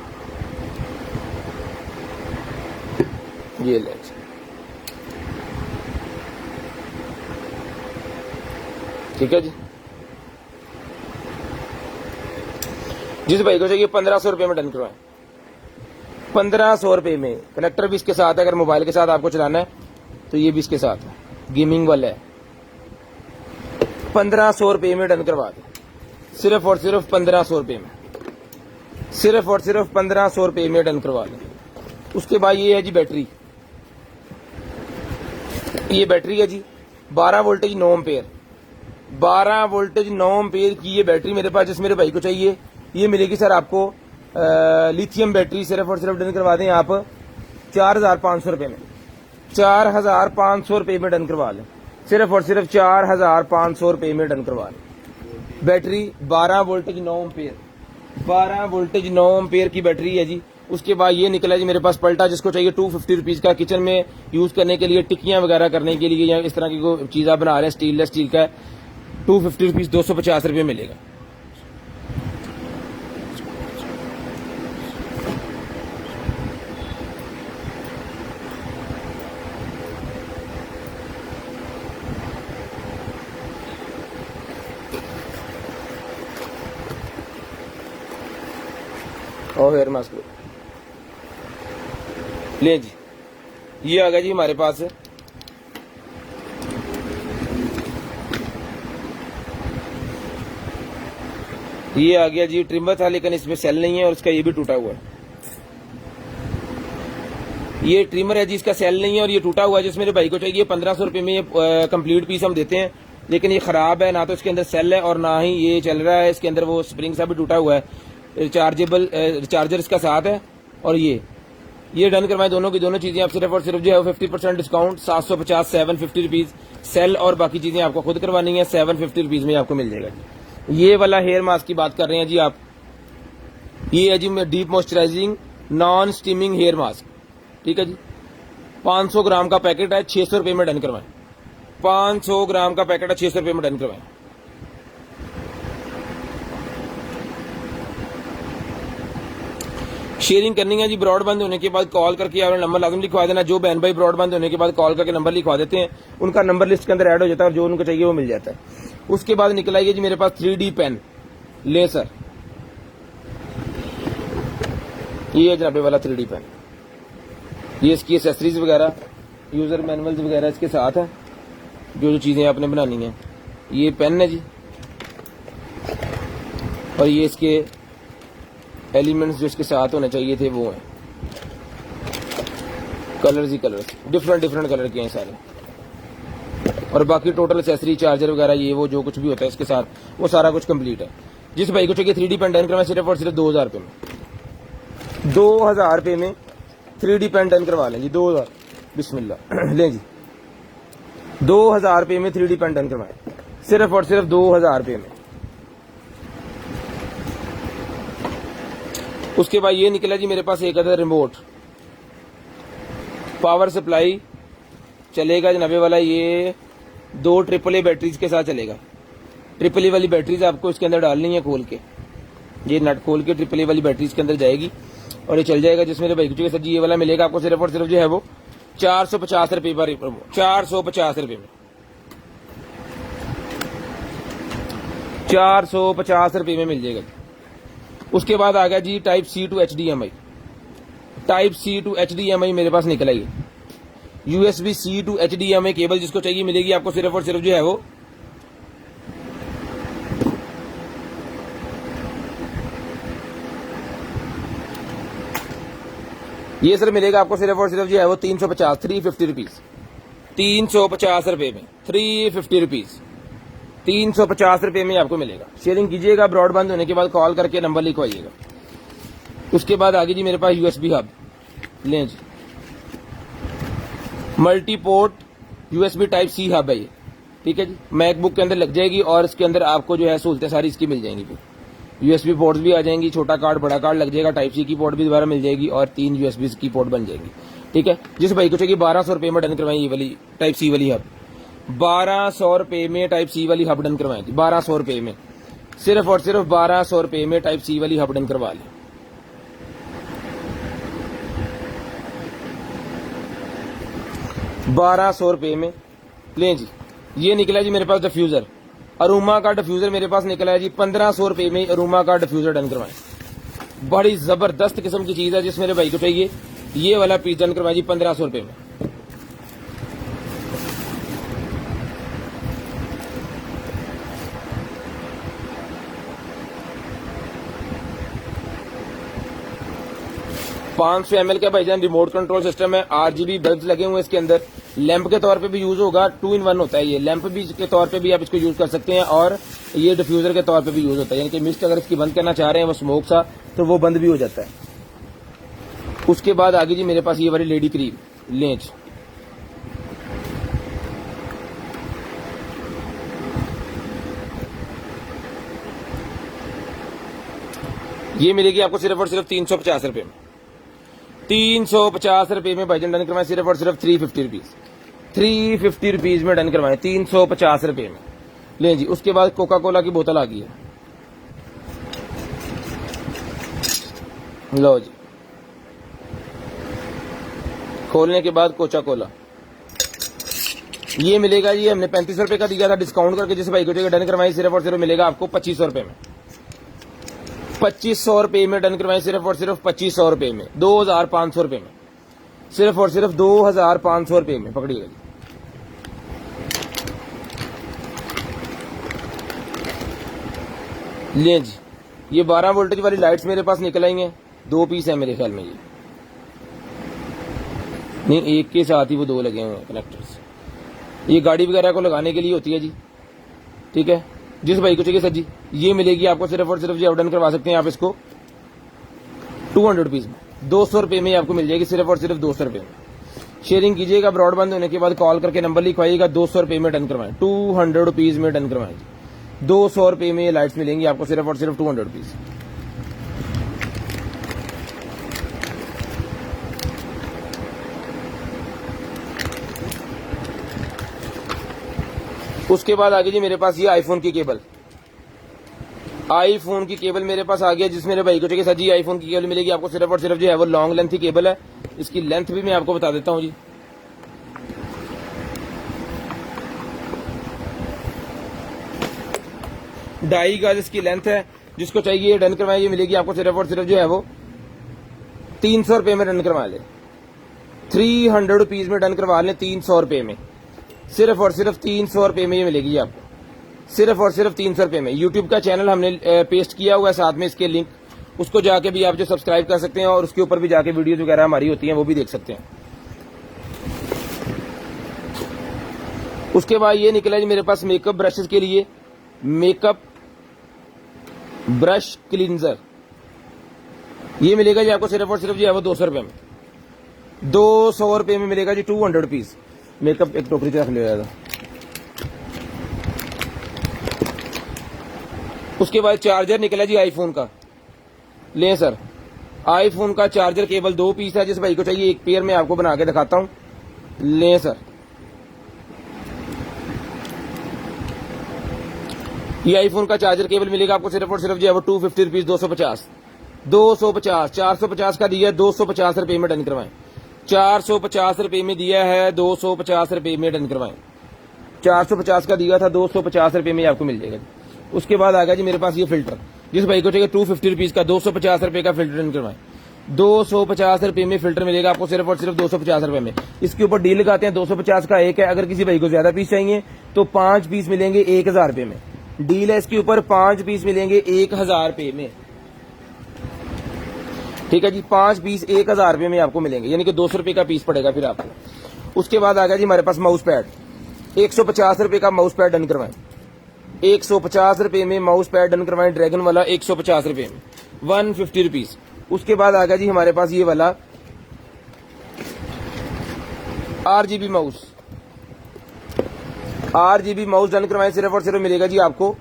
ये ले। ठीक है जी। जिस भाई को चाहिए 1500 रुपए में डन करवाएं, 1500 रुपए में। कनेक्टर भी इसके साथ है, अगर मोबाइल के साथ आपको चलाना है तो ये भी इसके साथ है, गेमिंग वाला है। 1500 रुपए में डन करवा दें, सिर्फ और सिर्फ 1500 रुपए में, सिर्फ और सिर्फ 1500 रुपए में डन करवा लें। उसके बाद ये है जी बैटरी, ये बैटरी है जी 12 वोल्टेज 9 एम्पेयर, 12 वोल्टेज 9 एम्पेयर की ये बैटरी मेरे पास, जिस मेरे भाई को चाहिए ये मिलेगी सर आपको लिथियम बैटरी। सिर्फ और सिर्फ डन करवा दें आप 4500 रुपए में, 4500 रुपए में डन करवा लें, सिर्फ और सिर्फ 4500 रुपए में डन करवा लें। Battery 12 voltage 9 ampere, 12 voltage 9 ampere की बैटरी है जी। उसके बाद ये निकला जी मेरे पास पलटा, जिसको चाहिए 250 रुपीज़ का, किचन में यूज़ करने के लिए, टिक्कियाँ वगैरह करने के लिए, या इस तरह की कोई चीज़ आप बना रहे हैं स्टील स्टील का, 250 रुपीज़ 250 रुपये मिलेगा। और हेयर मास्क ले जी, ये आ गया जी हमारे पास। ये आ गया जी, ट्रिमर था लेकिन इसमें सेल नहीं है और इसका ये भी टूटा हुआ है। ये ट्रिमर है जी, इसका सेल नहीं है और ये टूटा हुआ है। जिस मेरे भाई को चाहिए 1500 रुपये में ये कंप्लीट पीस हम देते हैं, लेकिन ये खराब है, ना तो इसके अंदर सेल है और ना ही ये चल रहा है। इसके अंदर वो स्प्रिंग सा भी टूटा हुआ है। रिचार्जेबल चार्जर इसका साथ है। और ये डन करवाएं दोनों की दोनों चीजें आप सिर्फ और सिर्फ जो है 50% डिस्काउंट 750 750 रुपीज। सेल और बाकी चीजें आपको खुद करवानी है, 750 रुपीज में आपको मिल जाएगा जी। ये वाला हेयर मास्क की बात कर रहे हैं जी आप, ये है जी deep moisturising non steaming hair mask, ठीक है जी। 500 ग्राम का पैकेट है, 600 रुपये में डन करवाएं। 500 ग्राम का पैकेट है, 600 रुपये में डन करवाएं। शेयरिंग करनी है जी, ब्रॉडबैंड होने के बाद कॉल करके आपने नंबर लाजम लिखवा देना। जो बहन भाई ब्रॉडबैंड होने के बाद कॉल करके नंबर लिखवा देते हैं, उनका नंबर लिस्ट के अंदर ऐड हो जाता है और जो उनको चाहिए वो मिल जाता है। उसके बाद निकल आइए जी मेरे पास 3D पेन लेसर, ये है जनाबे वाला 3D पेन। ये इसकी एसेसरीज वगैरह, यूजर मैनुअल्स वगैरह इसके साथ है, जो जो चीजें आपने बनानी है। ये पेन है जी, और ये इसके एलिमेंट्स जो इसके साथ होने चाहिए थे वो हैं। कलर्स ही कलर्स, डिफरेंट डिफरेंट कलर के हैं सारे। और बाकी टोटल एसेसरी, चार्जर वगैरह, ये वो जो कुछ भी होता है इसके साथ, वो सारा कुछ कंप्लीट है। जिस भाई को चाहिए 3D पेन डन करवाएं सिर्फ और सिर्फ 2000 रुपये में। 2000 रुपये में 3D पेन डन करवा लें जी, 2000 बिस्मिल्लाह लें जी। 2000 रुपये में 3D पेन डन करवाएं सिर्फ और सिर्फ 2000 रुपये में। उसके बाद ये निकला जी मेरे पास एक अदर रिमोट पावर सप्लाई चलेगा जनाबे वाला। ये 2 AAA बैटरीज के साथ चलेगा। AAA वाली बैटरीज आपको इसके अंदर डालनी है खोल के, ये नट खोल के AAA वाली बैटरीज के अंदर जाएगी और ये चल जाएगा। जिसमें भाई सर जी ये वाला मिलेगा आपको सिर्फ और सिर्फ जो है वो 450 रुपये पर, 450 रुपये में, 450 रुपये में मिल जाएगा। उसके बाद आ गया जी type C to HDMI। Type C to HDMI मेरे पास निकला ही। USB C to HDMI cable जिसको चाहिए मिलेगी आपको सिर्फ और सिर्फ जो है वो ये सर मिलेगा आपको सिर्फ और सिर्फ जो है वो 350 रुपीज, 350 रुपये में 350 रुपीज, 350 रुपये में आपको मिलेगा। शेयरिंग कीजिएगा, ब्रॉडबैंड होने के बाद कॉल करके नंबर लिखवाइएगा। उसके बाद आगे जी मेरे पास USB हब लें जी, multi port USB type C hub है ये, ठीक है जी। मैकबुक के अंदर लग जाएगी और इसके अंदर आपको जो है सहूलतें सारी इसकी मिल जाएंगी। फिर USB पोर्ट्स भी आ जाएंगी, छोटा कार्ड बड़ा कार्ड लग जाएगा, टाइप C की पोर्ट भी दोबारा मिल जाएगी और 3 USB की पोर्ट बन जाएगी, ठीक है। जिस भाई को चाहिए 1200 रुपये में डन करवाएं ये वाली टाइप C वाली हब, 1200 रुपये में टाइप C वाली हब डन करवाएं, 1200 रुपये में, सिर्फ और सिर्फ 1200 रुपये में टाइप C वाली हब डन करवा लें। ₹1200 में लें जी। ये निकला जी मेरे पास डिफ्यूजर, अरोमा का डिफ्यूजर मेरे पास निकला है जी 1500 रुपये में। अरोमा का डिफ्यूजर डन करवाएं, बड़ी जबरदस्त किस्म की चीज है। जिस मेरे भाई को चाहिए ये वाला पीस डन करवाएं जी 1500 रुपये में। $500 ml का भाईजान रिमोट कंट्रोल सिस्टम है। RGB बल्ब लगे हुए हैं इसके अंदर, लैंप के तौर पे भी यूज होगा, 2 in 1 होता है ये। लैंप भी के तौर पे भी आप इसको यूज कर सकते हैं और ये डिफ्यूजर के तौर पे भी यूज होता है, यानी कि मिस्ट अगर इसकी बंद करना चाह रहे हैं वो स्मोक सा, तो वो बंद भी हो जाता है। उसके बाद आगे जी मेरे पास ये वाली लेडी क्रीम लेंच, ये मिलेगी आपको सिर्फ और सिर्फ 350 रुपए में। 350 रुपए में भाईजान डन करवाएं, सिर्फ और सिर्फ 350 रुपीज। 350 रुपीज में डन करवाएं, 350 रुपए में। लें जी, उसके बाद कोका कोला की बोतल आ गई है। लो जी, खोलने के बाद कोका कोला ये मिलेगा जी। हमने 35 रुपए का दिया था डिस्काउंट करके, जिस भाई को चाहिए डन करवाएं, सिर्फ और सिर्फ मिलेगा आपको 2500 रुपए में। 2500 रुपए में डन करवाएं, सिर्फ और सिर्फ 2500 रुपए में। 2500 रुपए में, सिर्फ और सिर्फ 2500 रुपए में। पकड़िएगा जी, लें जी। ये 12 वोल्टेज वाली लाइट्स मेरे पास निकल आई हैं, 2 पीस है मेरे ख्याल में। ये नहीं, एक के साथ ही वो 2 लगे हुए हैं कनेक्टर्स। ये गाड़ी वगैरह को लगाने के लिए होती है जी, ठीक है। जिस भाई को चाहिए सर जी, ये मिलेगी आपको सिर्फ और सिर्फ जी, आप डन करवा सकते हैं आप इसको 200 रुपीज में। 200 रुपए में आपको मिल जाएगी, सिर्फ और सिर्फ 200 रुपए में। शेयरिंग कीजिएगा, ब्रॉडबैंड होने के बाद कॉल करके नंबर लिखवाइएगा, 200 रुपए में डन करवाएं। 200 रुपीज में डन करवाएं। 200 रुपए में ये लाइट्स मिलेंगी आपको, सिर्फ और सिर्फ 200 रुपीज। उसके बाद आगे जी मेरे पास ये आईफोन की केबल। आईफोन की केबल मेरे पास आ गया, जिस मेरे भाई को चाहिए सर जी आईफोन की केबल मिलेगी आपको, सिर्फ और सिर्फ जो है वो लॉन्ग लेंथ की केबल है। इसकी लेंथ भी मैं आपको बता देता हूं जी। ढाई गज इसकी लेंथ है। जिसको चाहिए डन करवाएं, ये मिलेगी आपको सिर्फ और सिर्फ जो है वो 300 रुपए में डन करवा ले। 300 रुपीज में डन करवा लें, 300 रुपए में। सिर्फ और सिर्फ 300 रुपए में ये मिलेगी आपको, सिर्फ और सिर्फ 300 रुपए में। यूट्यूब का चैनल हमने पेस्ट किया हुआ है साथ में इसके लिंक, उसको जाके भी आप जो सब्सक्राइब कर सकते हैं और उसके ऊपर भी जाके वीडियोस वगैरह हमारी होती हैं वो भी देख सकते हैं। उसके बाद ये निकला जी मेरे पास मेकअप ब्रशेस के लिए, मेकअप ब्रश क्लींजर। ये मिलेगा जी आपको सिर्फ और सिर्फ जी है वो 200 रुपए में। 200 रुपए में मिलेगा जी, 200 रुपीज। मेकअप एक टोकरी से रख लिया था। उसके बाद चार्जर निकला जी आईफोन का। लें सर, आईफोन का चार्जर केबल 2 पीस है। जिस भाई को चाहिए एक पेयर में आपको बना के दिखाता हूं। लें सर, ये आईफोन का चार्जर केबल मिलेगा आपको सिर्फ और सिर्फ जो है वो 250 रुपीज। 250 450 का दिया है, 250 रुपए में डन करवाएं। 450 रुपए में दिया है, 250 रुपए में डन करवाएं। 450 का दिया था, 250 रुपए में आपको मिल जाएगा। उसके बाद आ गया जी मेरे पास ये फिल्टर। जिस भाई को चाहिए 250 रुपीज का 250 रुपए का फिल्टर डन करवाएं। 250 रुपए में फिल्टर मिलेगा आपको सिर्फ और सिर्फ 250 रुपए में। इसके ऊपर डील लगाते हैं, 250 का एक है। अगर किसी भाई को ज्यादा पीस चाहिए तो 5 पीस मिलेंगे 1000 रुपए में। डील है इसके ऊपर, 5 पीस मिलेंगे 1000 रुपए में। ठीक है जी, 5 पीस 1000 रुपए में आपको मिलेंगे, यानी कि 200 रुपए का पीस पड़ेगा फिर आपको। उसके बाद आ गया जी हमारे पास माउस पैड। 150 रुपए का माउस पैड डन करवाएं। 150 रुपए में माउस पैड डन करवाएं, ड्रैगन वाला 150 रुपए में, 150 रुपीज। उसके बाद आ गया जी हमारे पास ये वाला RGB mouse. RGB mouse done करवाएं, सिर्फ और सिर्फ मिलेगा जी आपको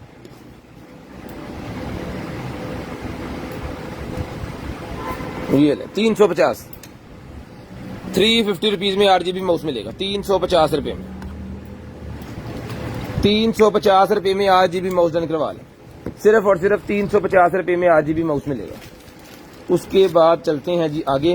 ये 350। 350 रुपीज में RGB माउस मिलेगा, 350 रुपए में। 350 रुपए में RGB माउस डन करवा लें, सिर्फ और सिर्फ 350 रुपए में RGB माउस मिलेगा। उसके बाद चलते हैं जी आगे।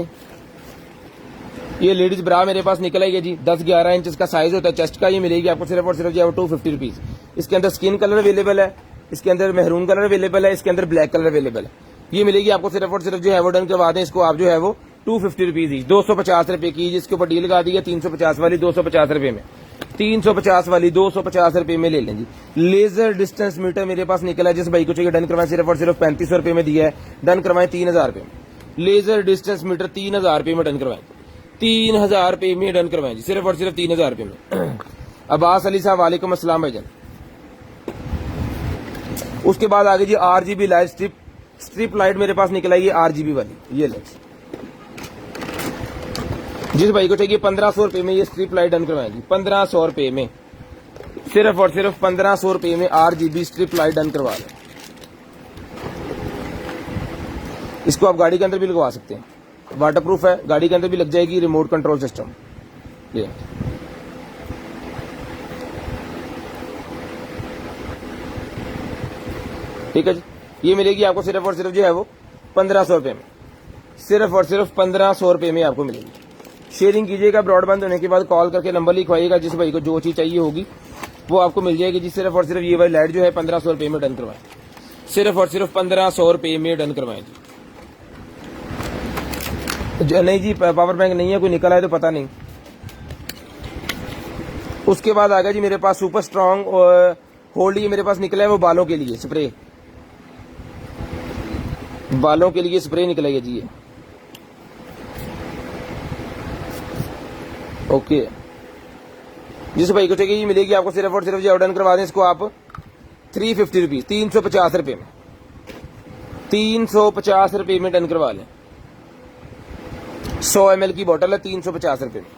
ये लेडीज ब्रा मेरे पास निकल आई है जी, 10-11 इंच का साइज होता है चेस्ट का। ये मिलेगी आपको सिर्फ और सिर्फ जो है 250 रुपीज। इसके अंदर स्किन कलर अवेलेबल है, इसके अंदर मेहरून कलर अवेलेबल है, इसके अंदर ब्लैक कलर अवेलेबल है। ये मिलेगी आपको सिर्फ और सिर्फ जो है वो डन करवा दें इसको आप जो है वो 250 रुपीज ही, 250 रुपए की। जिसके ऊपर डील लगा दी है 350 वाली 250 रुपए में, 350 वाली 250 रुपए में ले लें जी। लेजर डिस्टेंस मीटर मेरे पास निकला है, जिस भाई को चाहिए डन करवाएं, सिर्फ और सिर्फ 3500 रुपए में दिया है, डन करवाएं 3000 रुपए में। लेजर डिस्टेंस मीटर 3000 रुपए में डन करवाएं, 3000 रुपए में डन करवाएं जी, सिर्फ और सिर्फ 3000 रुपए में। अब्बास अली साहब वालेकुम अस्सलाम भाईजान। उसके बाद आगे जी RGB लाइट स्ट्रिप लाइट मेरे पास निकल आई है RGB वाली, ये लाइट। जिस भाई को चाहिए 1500 रुपए में ये स्ट्रिप लाइट डन करवाएंगे, 1500 रुपए में, सिर्फ और सिर्फ 1500 रुपए में RGB स्ट्रिप लाइट डन करवा लें। इसको आप गाड़ी के अंदर भी लगवा सकते हैं, वाटर प्रूफ है, गाड़ी के अंदर भी लग जाएगी, रिमोट कंट्रोल सिस्टम। ये ठीक है जी, ये मिलेगी आपको सिर्फ और सिर्फ जो है वो 1500 रुपये में, सिर्फ और सिर्फ 1500 रुपये में आपको मिलेगी। शेयरिंग कीजिएगा, ब्रॉडबैंड होने के बाद कॉल करके नंबर लिखवाइएगा, जिस भाई को जो चीज़ चाहिए होगी वो आपको मिल जाएगी जी। सिर्फ और सिर्फ ये वाली लाइट जो है 1500 रुपये में डन करवाएं, सिर्फ और सिर्फ 1500 रुपये में डन करवाएं जी। नहीं जी पावर बैंक नहीं है, कोई निकला है तो पता नहीं। उसके बाद आ गया जी मेरे पास सुपर स्ट्रॉन्ग होल्ड, ये मेरे पास निकला है वो बालों के लिए स्प्रे, बालों के लिए स्प्रे निकला है जी ये। ओके, जिस भाई को चाहिए ये मिलेगी आपको सिर्फ और सिर्फ जो डन करवा दें इसको आप 350 रुपीज, 350 रुपये में, 350 रुपये में डन करवा लें। 100 ml की बोतल है, 350 रुपये में।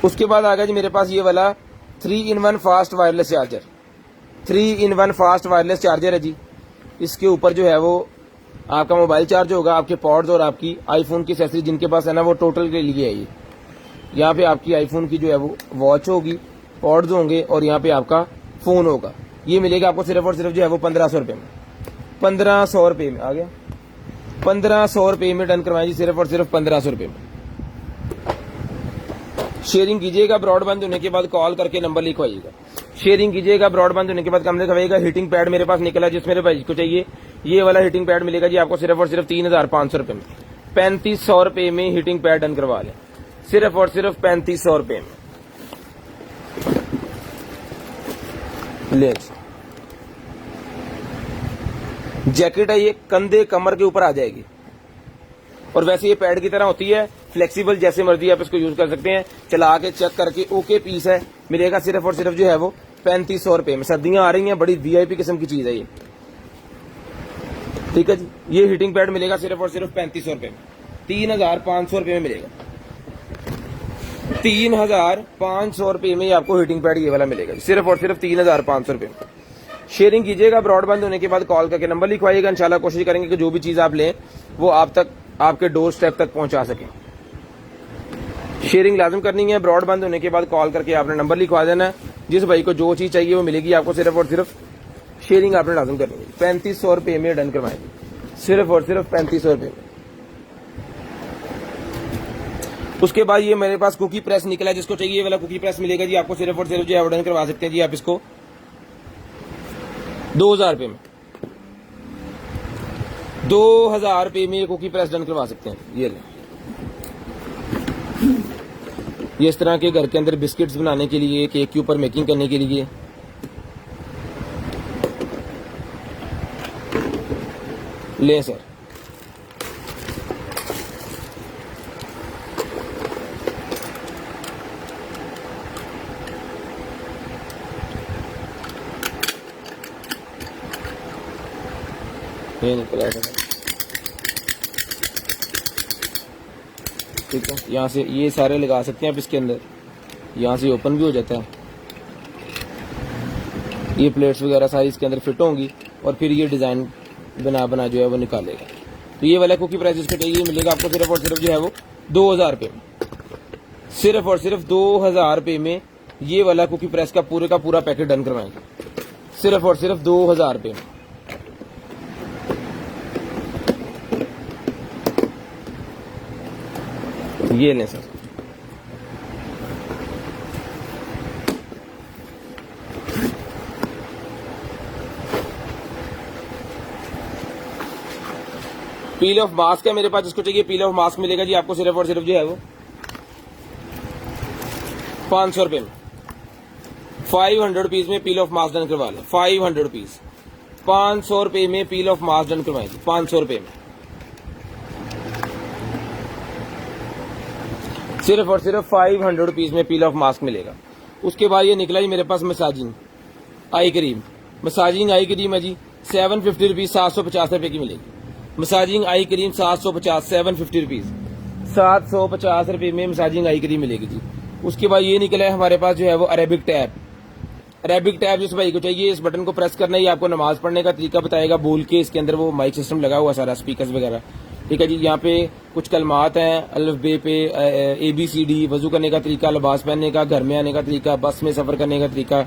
उसके बाद आ गया जी मेरे पास ये वाला 3-in-1 fast wireless charger, 3-in-1 fast wireless charger है जी। इसके ऊपर जो है वो आपका मोबाइल चार्ज होगा, आपके पॉड्स और आपकी आईफोन की एक्सेसरी जिनके पास है ना वो टोटल के लिए है ये। यहाँ पे आपकी आईफोन की जो है वो वॉच होगी, पॉड्स होंगे और यहाँ पे आपका फोन होगा। ये मिलेगा आपको सिर्फ और सिर्फ जो है वो 1500 रुपये में, 1500 रुपये में आ गया, 1500 रुपये में डन करवाएं जी, सिर्फ और सिर्फ 1500 रुपये में। शेयरिंग कीजिएगा, ब्रॉडबैंड होने के बाद कॉल करके नंबर लिखवाइएगा। शेयरिंग कीजिएगा, ब्रॉडबैंड होने के बाद कम लिखवाइएगा। हीटिंग पैड मेरे पास निकला, जिस मेरे भाई को चाहिए ये वाला हीटिंग पैड मिलेगा जी आपको सिर्फ और सिर्फ 3500 रुपये में, 3500 रुपये में हीटिंग पैड डन करवा लें, सिर्फ और सिर्फ 3500 रुपये में ले। जैकेट है ये, कंधे कमर के ऊपर आ जाएगी और वैसे ये पैड की तरह होती है, फ्लेक्सिबल, जैसे मर्जी आप इसको यूज कर सकते हैं। चला के चेक करके ओके पीस है, मिलेगा सिर्फ और सिर्फ जो है वो 3500 रुपये में। सर्दियां आ रही हैं, बड़ी वीआईपी किस्म की चीज है ये, ठीक है जी। ये हीटिंग पैड मिलेगा सिर्फ और सिर्फ 3500 रुपये में, 3500 रुपये में मिलेगा, 3500 रुपये में आपको हीटिंग पैड ये वाला मिलेगा, सिर्फ और सिर्फ 3500 रुपये में। शेयरिंग कीजिएगा, ब्रॉडबैंड होने के बाद कॉल करके नंबर लिखवाइएगा। इंशाल्लाह कोशिश करेंगे कि जो भी चीज आप लें वो आप तक, आपके डोर स्टेप तक पहुंचा सकें। शेयरिंग लाजम करनी है, ब्रॉडबैंड होने के बाद कॉल करके आपने नंबर लिखवा देना है। जिस भाई को जो चीज चाहिए वो मिलेगी आपको, सिर्फ और सिर्फ शेयरिंग आपने लाजम करनी है। 3500 रुपये में डन करवाएंगे, सिर्फ और सिर्फ 3500 रुपये में। उसके बाद ये मेरे पास कुकी प्रेस निकला है, जिसको चाहिए ये वाला कुकी प्रेस मिलेगा जी आपको, सिर्फ और सिर्फ जो है डन करवा सकते हैं जी आप इसको 2000 रुपये में, 2000 रुपये में कुकी प्रेस डन करवा सकते हैं। ये ले, ये इस तरह के घर के अंदर बिस्किट्स बनाने के लिए, केक के ऊपर मेकिंग करने के लिए ले सर। ये निकला है, ठीक है। यहाँ से ये सारे लगा सकते हैं आप इसके अंदर, यहाँ से ओपन भी हो जाता है। ये प्लेट्स वगैरह सारी इसके अंदर फिट होंगी और फिर ये डिजाइन बना जो है वो निकालेगा। तो ये वाला कुकी प्राइस इसको चाहिए मिलेगा आपको सिर्फ और सिर्फ जो है वो 2000 रुपये में, सिर्फ और सिर्फ 2000 रुपये में ये वाला कुकी प्रेस का पूरा पैकेट डन करवाएंगे, सिर्फ और सिर्फ 2000 रुपये में। ये लें सर, पील ऑफ मास्क है मेरे पास, जिसको चाहिए पील ऑफ मास्क मिलेगा जी आपको सिर्फ और सिर्फ जो है वो 500 रुपये में, 500 रुपीज में पील ऑफ मास्क डन करवा लें, 500 रुपीज, 500 रुपये में पील ऑफ मास्क डन करवाएंगे, 500 रुपये में, सिर्फ और सिर्फ 500 रुपीज में पील ऑफ मास्क मिलेगा। उसके बाद ये निकला जी मेरे पास massaging eye cream, massaging eye cream है जी 750 रुपीज, 750 रुपये की मिलेगी। मसाजिंग आई क्रीम 750, 750 रुपीज, 750 रुपये में मसाजिंग आई क्रीम मिलेगी जी। उसके बाद ये निकला है हमारे पास जो है वो अरेबिक टैप, अरेबिक टैब जिस भाई को चाहिए, इस बटन को प्रेस करना ही आपको नमाज पढ़ने का तरीका बताएगा बोल के। इसके अंदर वो माइक सिस्टम लगा हुआ सारा, स्पीकर्स वगैरह, ठीक है जी। यहाँ पे कुछ कलमात हैं अल्फ बे पे, ABCD, वजू करने का तरीका, लिबास पहनने का, घर में आने का तरीका, बस में सफर करने का तरीका,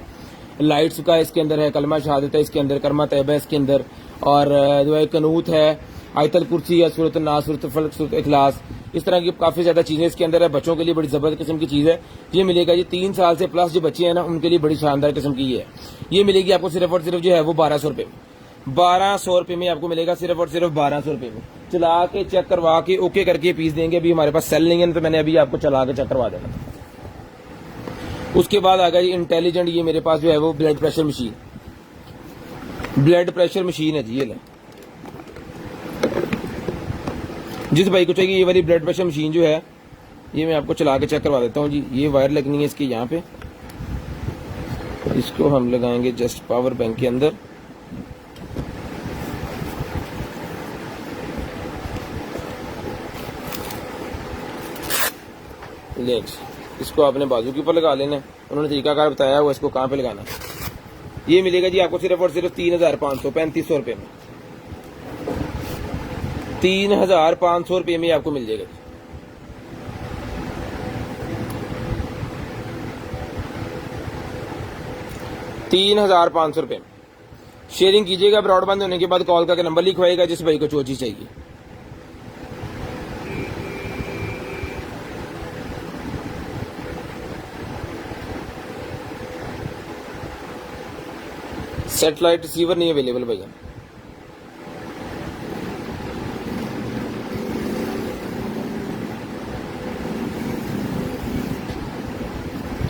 लाइट्स का इसके अंदर है, कलमा शहादत है इसके अंदर, करमा तैयबा है इसके अंदर, और दुआ कनूत है, आयतल कुर्सी है, सूरत नास, सूरत फल्क, सूरत इखलास, इस तरह की काफी ज्यादा चीजें इसके अंदर है। बच्चों के लिए बड़ी जबरदस्त किस्म की चीज है ये मिलेगा जी। 3 साल से प्लस जो बच्चे हैं ना उनके लिए बड़ी शानदार किस्म की है। ये मिलेगी आपको सिर्फ और सिर्फ जो है वो 1200 रुपए में। 1200 रुपए में आपको मिलेगा, सिर्फ और सिर्फ 1200 रुपए में। चला के चेक करवा के ओके करके पीस देंगे। अभी हमारे पास सेल नहीं है तो मैंने अभी आपको चला के चेक करवा देना। उसके बाद आ गया जी इंटेलिजेंट, ये मेरे पास जो है वो blood pressure machine, blood pressure machine है जी। ये ले, जिस भाई को चाहिए ये वाली ब्लड प्रेशर मशीन जो है ये मैं आपको चला के चेक करवा देता हूँ जी। ये वायर लगनी है इसकी यहाँ पे, इसको हम लगाएंगे जस्ट पावर बैंक के अंदर। लेट्स, इसको आपने बाजू के ऊपर लगा लेना है। उन्होंने तरीकाकार बताया हुआ इसको कहाँ पे लगाना है। ये मिलेगा जी आपको सिर्फ और सिर्फ 3500, 3500 रुपए में। 3500 रुपए में आपको मिल जाएगा। 3500 रुपए में। शेयरिंग कीजिएगा। ब्रॉडबैंड होने के बाद कॉल करके नंबर लिखवाएगा जिस भाई को जो चीज चाहिए। सैटेलाइट रिसीवर नहीं अवेलेबल भैया।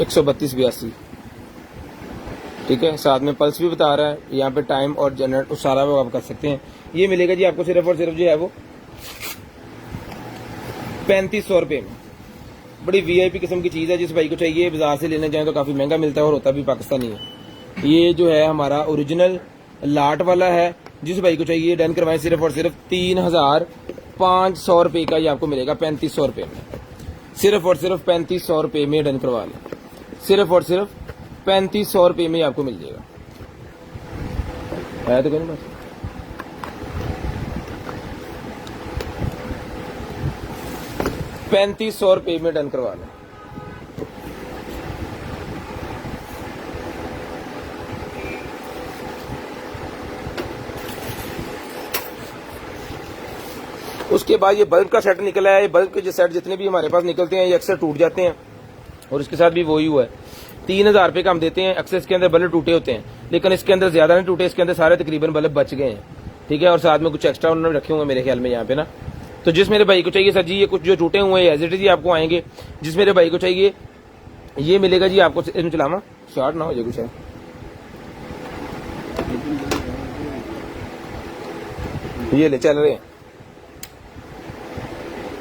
एक 13282, ठीक है। साथ में पल्स भी बता रहा है यहाँ पे, टाइम और जनरेट सारा वो आप कर सकते हैं। ये मिलेगा जी आपको सिर्फ और सिर्फ जो है वो 3500 रुपए में। बड़ी VIP किस्म की चीज है। जिस भाई को चाहिए बाजार से लेने जाए तो काफी महंगा मिलता है और होता भी पाकिस्तानी है। ये जो है हमारा ओरिजिनल लाट वाला है। जिस भाई को चाहिए डन करवाएं, सिर्फ और सिर्फ 3500 रुपए का ये आपको मिलेगा 3500 रुपए में। सिर्फ और सिर्फ 3500 रुपए में डन करवा लें। सिर्फ और सिर्फ 3500 रुपए में आपको मिल जाएगा। है तो कहीं बस 3500 रुपए में डन करवा लें। उसके बाद ये बल्ब का सेट निकला है। ये बल्ब के जो सेट जितने भी हमारे पास निकलते हैं ये अक्सर टूट जाते हैं और इसके साथ भी वही हुआ है। 3000 रुपए का हम देते हैं। अक्सर इसके अंदर बल्ब टूटे होते हैं लेकिन इसके अंदर ज्यादा नहीं टूटे। इसके अंदर सारे तकरीबन बल्ब बच गए हैं, ठीक है। और साथ में कुछ एक्स्ट्रा उन्होंने रखे होंगे मेरे ख्याल में यहाँ पे ना। तो जिस मेरे भाई को चाहिए सर जी, ये कुछ जो टूटे हुए एज इट इज आपको आएंगे। जिस मेरे भाई को चाहिए ये मिलेगा जी आपको। इसमें चलावा शॉर्ट ना हो जाए कुछ है। ये ले चल रहे हैं,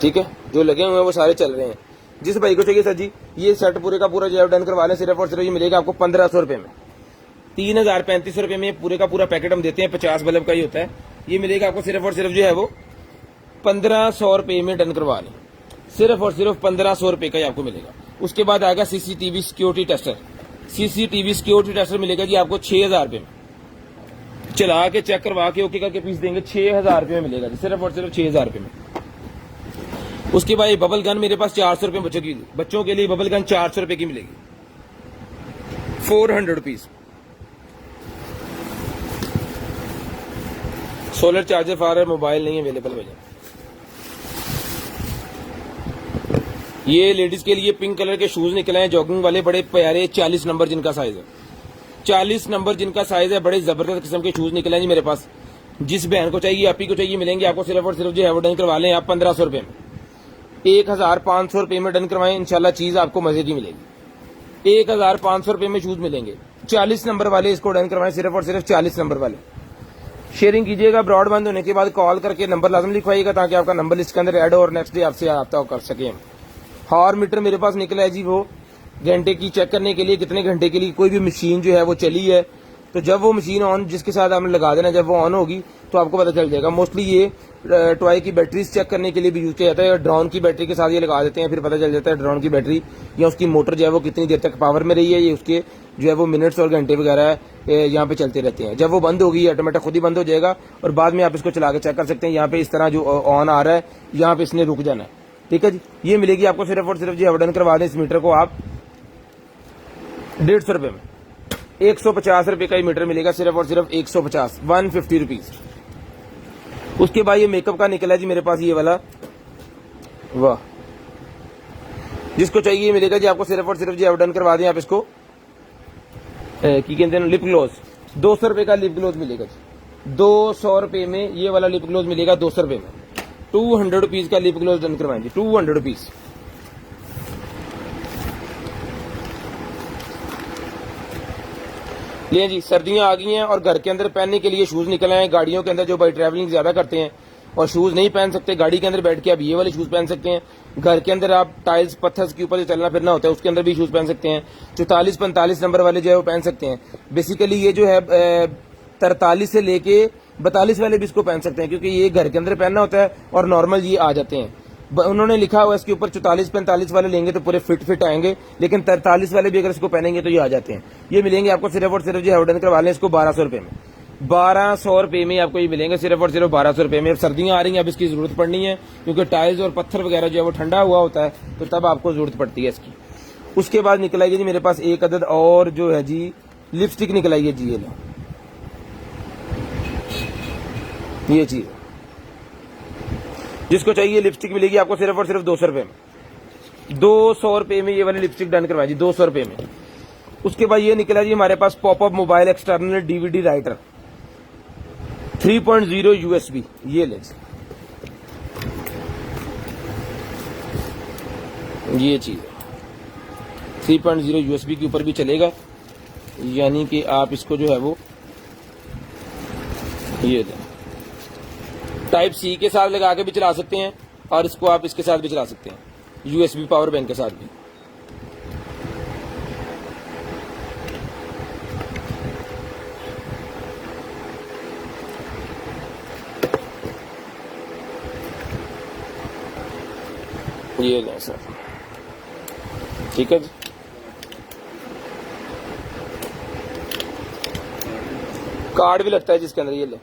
ठीक है। जो लगे हुए हैं वो सारे चल रहे हैं। जिस भाई को चाहिए सर जी ये सेट पूरे का पूरा जो है डन करवा लें। सिर्फ और सिर्फ ये मिलेगा आपको 1500 रुपए में। 3500 रुपए में पूरे का पूरा पैकेट हम देते हैं। 50 बल्ब का ही होता है। ये मिलेगा आपको सिर्फ और सिर्फ जो है वो 1500 रुपए में डन करवा लें। सिर्फ और सिर्फ 1500 रुपए का ही आपको मिलेगा। उसके बाद आएगा CCTV security tester. CCTV security tester मिलेगा जी आपको 6000 रुपए में। चला के चेक करवा के ओके करके पीस देंगे। 6000 रुपए में मिलेगा जी, सिर्फ और सिर्फ 6000 रुपए में। उसके बाद बबल गन मेरे पास 400 रुपए बच्चों के लिए बबल गन 400 रुपए की मिलेगी। 400 rupees. Solar charger for mobile नहीं अवेलेबल भैया। ये लेडीज के लिए पिंक कलर के शूज निकले हैं जॉगिंग वाले, बड़े प्यारे। 40 नंबर जिनका साइज है, 40 नंबर जिनका साइज है, बड़े जबरदस्त किस्म के शूज निकले हैं जी मेरे पास। जिस बहन को चाहिए आप ही को चाहिए मिलेंगे आपको। सिर्फ और सिर्फ जो है वो डन करवा लें आप 1500 रुपए में। 1500 रुपए में डन करवाएं, इंशाल्लाह चीज आपको मजे की मिलेगी। 1500 रुपए में शूज मिलेंगे। 40 नंबर वाले इसको डन करवाएं, सिर्फ और सिर्फ 40 नंबर वाले। शेयरिंग कीजिएगा। ब्रॉडबैंड होने के बाद कॉल करके नंबर लाजम लिखवाइएगा ताकि आपका नंबर लिस्ट के अंदर ऐड हो और नेक्स्ट डे आपसे आता कर सके। हार मीटर मेरे पास निकला है जी, वो घंटे की चेक करने के लिए कितने घंटे के लिए कोई भी मशीन जो है वो चली है तो जब वो मशीन ऑन जिसके साथ आपने लगा देना, जब वो ऑन होगी तो आपको पता चल जाएगा। मोस्टली ये टॉय की बैटरीज चेक करने के लिए भी यूज किया जाता है। ड्रोन की बैटरी के साथ ये लगा देते हैं, फिर पता चल जाता है ड्रोन की बैटरी या उसकी मोटर जो है वो कितनी देर तक पावर में रही है, ये उसके जो है वो मिनट्स और घंटे वगैरह यहाँ पे चलते रहते हैं। जब वो बंद होगी ऑटोमेटिक खुद ही बंद हो जाएगा और बाद में आप इसको चला के चेक कर सकते हैं। यहाँ पे इस तरह जो ऑन आ रहा है यहाँ पे इसने रुक जाना है, ठीक है जी। ये मिलेगी आपको सिर्फ और सिर्फ जी, ऑर्डर करवा दें इस मीटर को आप 150 रुपए में। 150 रुपए का ही मीटर मिलेगा, सिर्फ और सिर्फ 150, 150 रुपीज। उसके बाद ये मेकअप का निकला जी मेरे पास ये वाला, वाह, जिसको चाहिए मिलेगा जी आपको सिर्फ और सिर्फ जी, ऑर्डर करवा दें आप इसको की कहते हैं लिप ग्लोज, 200 रुपए का लिप ग्लोज मिलेगा जी। 200 रुपए में ये वाला लिप ग्लोज मिलेगा, 200 रुपए में। 200 रुपीज का लिप ग्लोज डन करवाएंगे, 200 रुपीज। ये जी सर्दियां आ गई हैं और घर के अंदर पहनने के लिए शूज निकल आए हैं। गाड़ियों के अंदर जो भाई ट्रैवलिंग ज्यादा करते हैं और शूज नहीं पहन सकते, गाड़ी के अंदर बैठ के आप ये वाले शूज पहन सकते हैं। घर के अंदर आप टाइल्स पत्थर के ऊपर जो चलना फिरना होता है उसके अंदर भी शूज पहन सकते हैं। 44-45 नंबर वाले जो है वो पहन सकते हैं। बेसिकली ये जो है 43 से लेके 42 वाले भी इसको पहन सकते हैं, क्योंकि ये घर के अंदर पहनना होता है और नॉर्मल ये आ जाते हैं। उन्होंने लिखा हुआ इसके ऊपर 44-45 वाले लेंगे तो पूरे फिट आएंगे, लेकिन 43 वाले भी अगर इसको पहनेंगे तो ये आ जाते हैं। ये मिलेंगे आपको सिर्फ और सिर्फ जो ऑर्डर करवा लें इसको 1200 रुपए में। 1200 रुपए में आपको ये मिलेंगे सिर्फ और सिर्फ 1200 रुपए में। अब सर्दियां आ रही हैं, अब इसकी जरूरत पड़नी है, क्योंकि टाइल्स और पत्थर वगैरह जो है वो ठंडा हुआ होता है तो तब आपको जरूरत पड़ती है इसकी। उसके बाद निकलाइए जी मेरे पास एक अदद और जो है जी लिपस्टिक निकलाइए जी, ये चीज जिसको चाहिए लिपस्टिक मिलेगी आपको सिर्फ और सिर्फ 200 रुपए में। 200 रुपए में ये वाली लिपस्टिक डन करवाई जी, 200 रुपए में। उसके बाद ये निकला जी हमारे पास pop up mobile external DVD writer 3.0 USB, ये ले ये चीज 3.0 USB के ऊपर भी चलेगा, यानी कि आप इसको जो है वो ये टाइप सी के साथ लगा के भी चला सकते हैं और इसको आप इसके साथ भी चला सकते हैं, USB पावर बैंक के साथ भी। ये लें सर, ठीक है जी। कार्ड भी लगता है जिसके अंदर, ये ले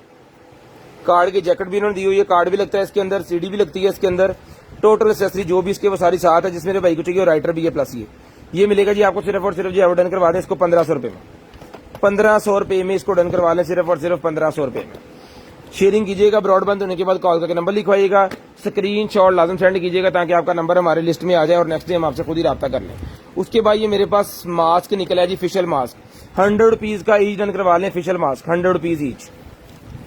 कार्ड की जैकेट भी इन्होंने दी हुई है, कार्ड भी लगता है इसके अंदर, सीडी भी लगती है इसके अंदर, टोटल एक्सेसरी जो भी इसके वो सारी साथ है। जिस मेरे भाई को चाहिए और राइटर भी है प्लस ये मिलेगा जी आपको सिर्फ और सिर्फ जी डन करवा दें इसको 1500 रुपए में। 1500 रुपए में इसको डन करवा लें सिर्फ और सिर्फ 1500 रुपए में। शेयरिंग कीजिएगा, ब्रॉडबैंड होने के बाद कॉल करके नंबर लिखवाइएगा, स्क्रीनशॉट लाजम सेंड कीजिएगा ताकि आपका नंबर हमारे लिस्ट में आ जाए और नेक्स्ट डे हम आपसे खुद ही रब्ता कर लें। उसके बाद ये मेरे पास मास्क निकला है जी, फेशियल मास्क 100 रुपीज का ईच डन करवा लें। Facial mask 100 rupees each.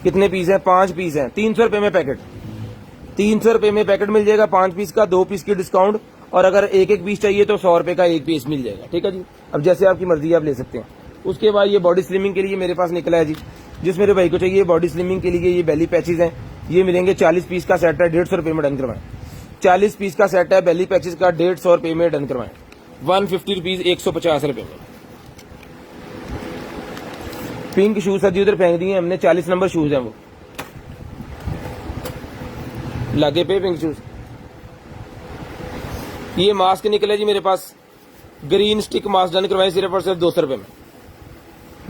कितने पीस है? 5 पीस है, 300 रुपए में पैकेट। 300 रुपए में पैकेट मिल जाएगा, 5 पीस का, 2 पीस की डिस्काउंट, और अगर एक पीस चाहिए तो 100 रुपए का 1 पीस मिल जाएगा, ठीक है जी। अब जैसे आपकी मर्जी आप ले सकते हैं। उसके बाद ये बॉडी स्लिमिंग के लिए मेरे पास निकला है जी, जिस मेरे भाई को चाहिए बॉडी स्लिमिंग के लिए ये बेली पैचेज हैं, ये मिलेंगे 40 पीस का सेट है, 150 रुपए में डन करवाएं। 40 पीस का सेट है बेली पैचेज का, 150 रुपए में डन करवाएं। 150 रुपीज, 150 रुपए में। पिंक शूज सर जी उधर फेंक दिए हमने, 40 नंबर शूज हैं वो, लागे पे पिंक शूज। ये मास्क निकले जी मेरे पास, ग्रीन स्टिक मास्क डन करवाए सिर्फ और सिर्फ 200 रुपए में।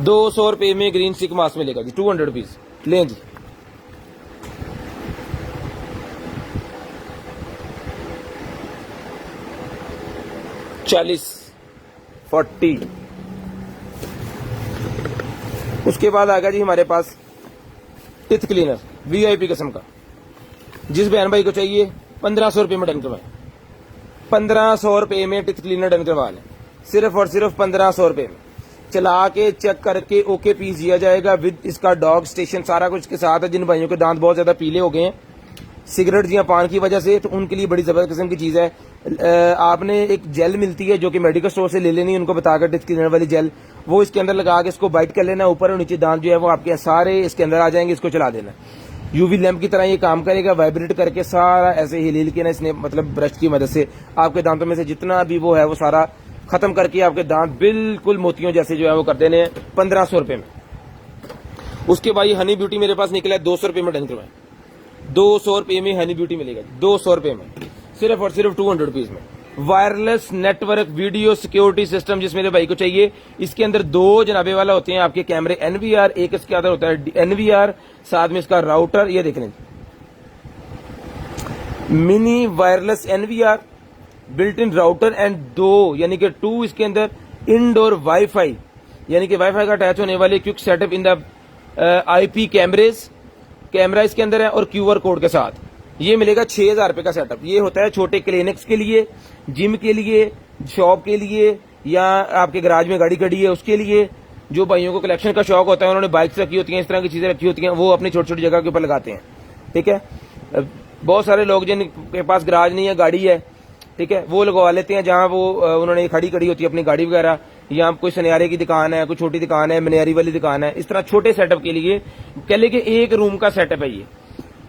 200 रुपए में ग्रीन स्टिक मास्क मिलेगा जी, 200 रुपीज लें जी। $40 उसके बाद आ गया जी हमारे पास टिथ क्लीनर VIP किस्म का, जिस बहन भाई को चाहिए 1500 रुपए में डन करवाएं। 1500 रुपए में टिथ क्लीनर डन करवा लें, सिर्फ और सिर्फ 1500 रुपए में। चला के चेक करके ओके पीस दिया जाएगा विद इसका डॉग स्टेशन, सारा कुछ के साथ है। जिन भाइयों के दांत बहुत ज्यादा पीले हो गए हैं सिगरेट या पान की वजह से, तो उनके लिए बड़ी जबरदस्त किस्म की चीज है। आपने एक जेल मिलती है जो कि मेडिकल स्टोर से ले लेनी, उनको बताकर टिथ क्लीनर वाली जेल, वो इसके अंदर लगा के इसको बाइट कर लेना, ऊपर और नीचे दांत जो है वो आपके सारे इसके अंदर आ जाएंगे। इसको चला देना, यूवी लैंप की तरह ये काम करेगा, वाइब्रेट करके सारा ऐसे हिल के ना इसने, मतलब ब्रश की मदद से आपके दांतों में से जितना भी वो है वो सारा खत्म करके आपके दांत बिल्कुल मोतियों जैसे जो है वो कर देने। 1500 रुपए में उसके बाद ये हनी ब्यूटी मेरे पास निकला है 200 रुपये में डन करवाएं। 200 रुपये में हनी ब्यूटी मिलेगा, 200 रुपये में, सिर्फ और सिर्फ 200 रुपीज में। Wireless network video security system जिस मेरे भाई को चाहिए, इसके अंदर 2 जनाबे वाला होते हैं आपके कैमरे NVR, एक इसके अंदर होता है NVR, साथ में इसका राउटर, ये देख लें mini wireless NVR built in router and 2 यानी कि 2 इसके अंदर इनडोर वाईफाई यानी कि वाईफाई का अटैच होने वाले quick setup in the IP cameras, camera इसके अंदर है और QR कोड के साथ। ये मिलेगा 6000 रुपए का सेटअप। ये होता है छोटे क्लिनिक्स के लिए, जिम के लिए, शॉप के लिए, या आपके गराज में गाड़ी खड़ी है उसके लिए। जो भाइयों को कलेक्शन का शौक होता है, उन्होंने बाइक्स रखी होती हैं, इस तरह की चीजें रखी होती हैं, वो अपनी छोटी छोटी जगह के ऊपर लगाते हैं। ठीक है, बहुत सारे लोग जिनके पास गराज नहीं है, गाड़ी है, ठीक है, वो लगवा लेते हैं जहां वो उन्होंने खड़ी होती है अपनी गाड़ी वगैरह, या कोई सनियारे की दुकान है, कोई छोटी दुकान है, मनियारी वाली दुकान है, इस तरह छोटे सेटअप के लिए कह ले कि एक रूम का सेटअप है। ये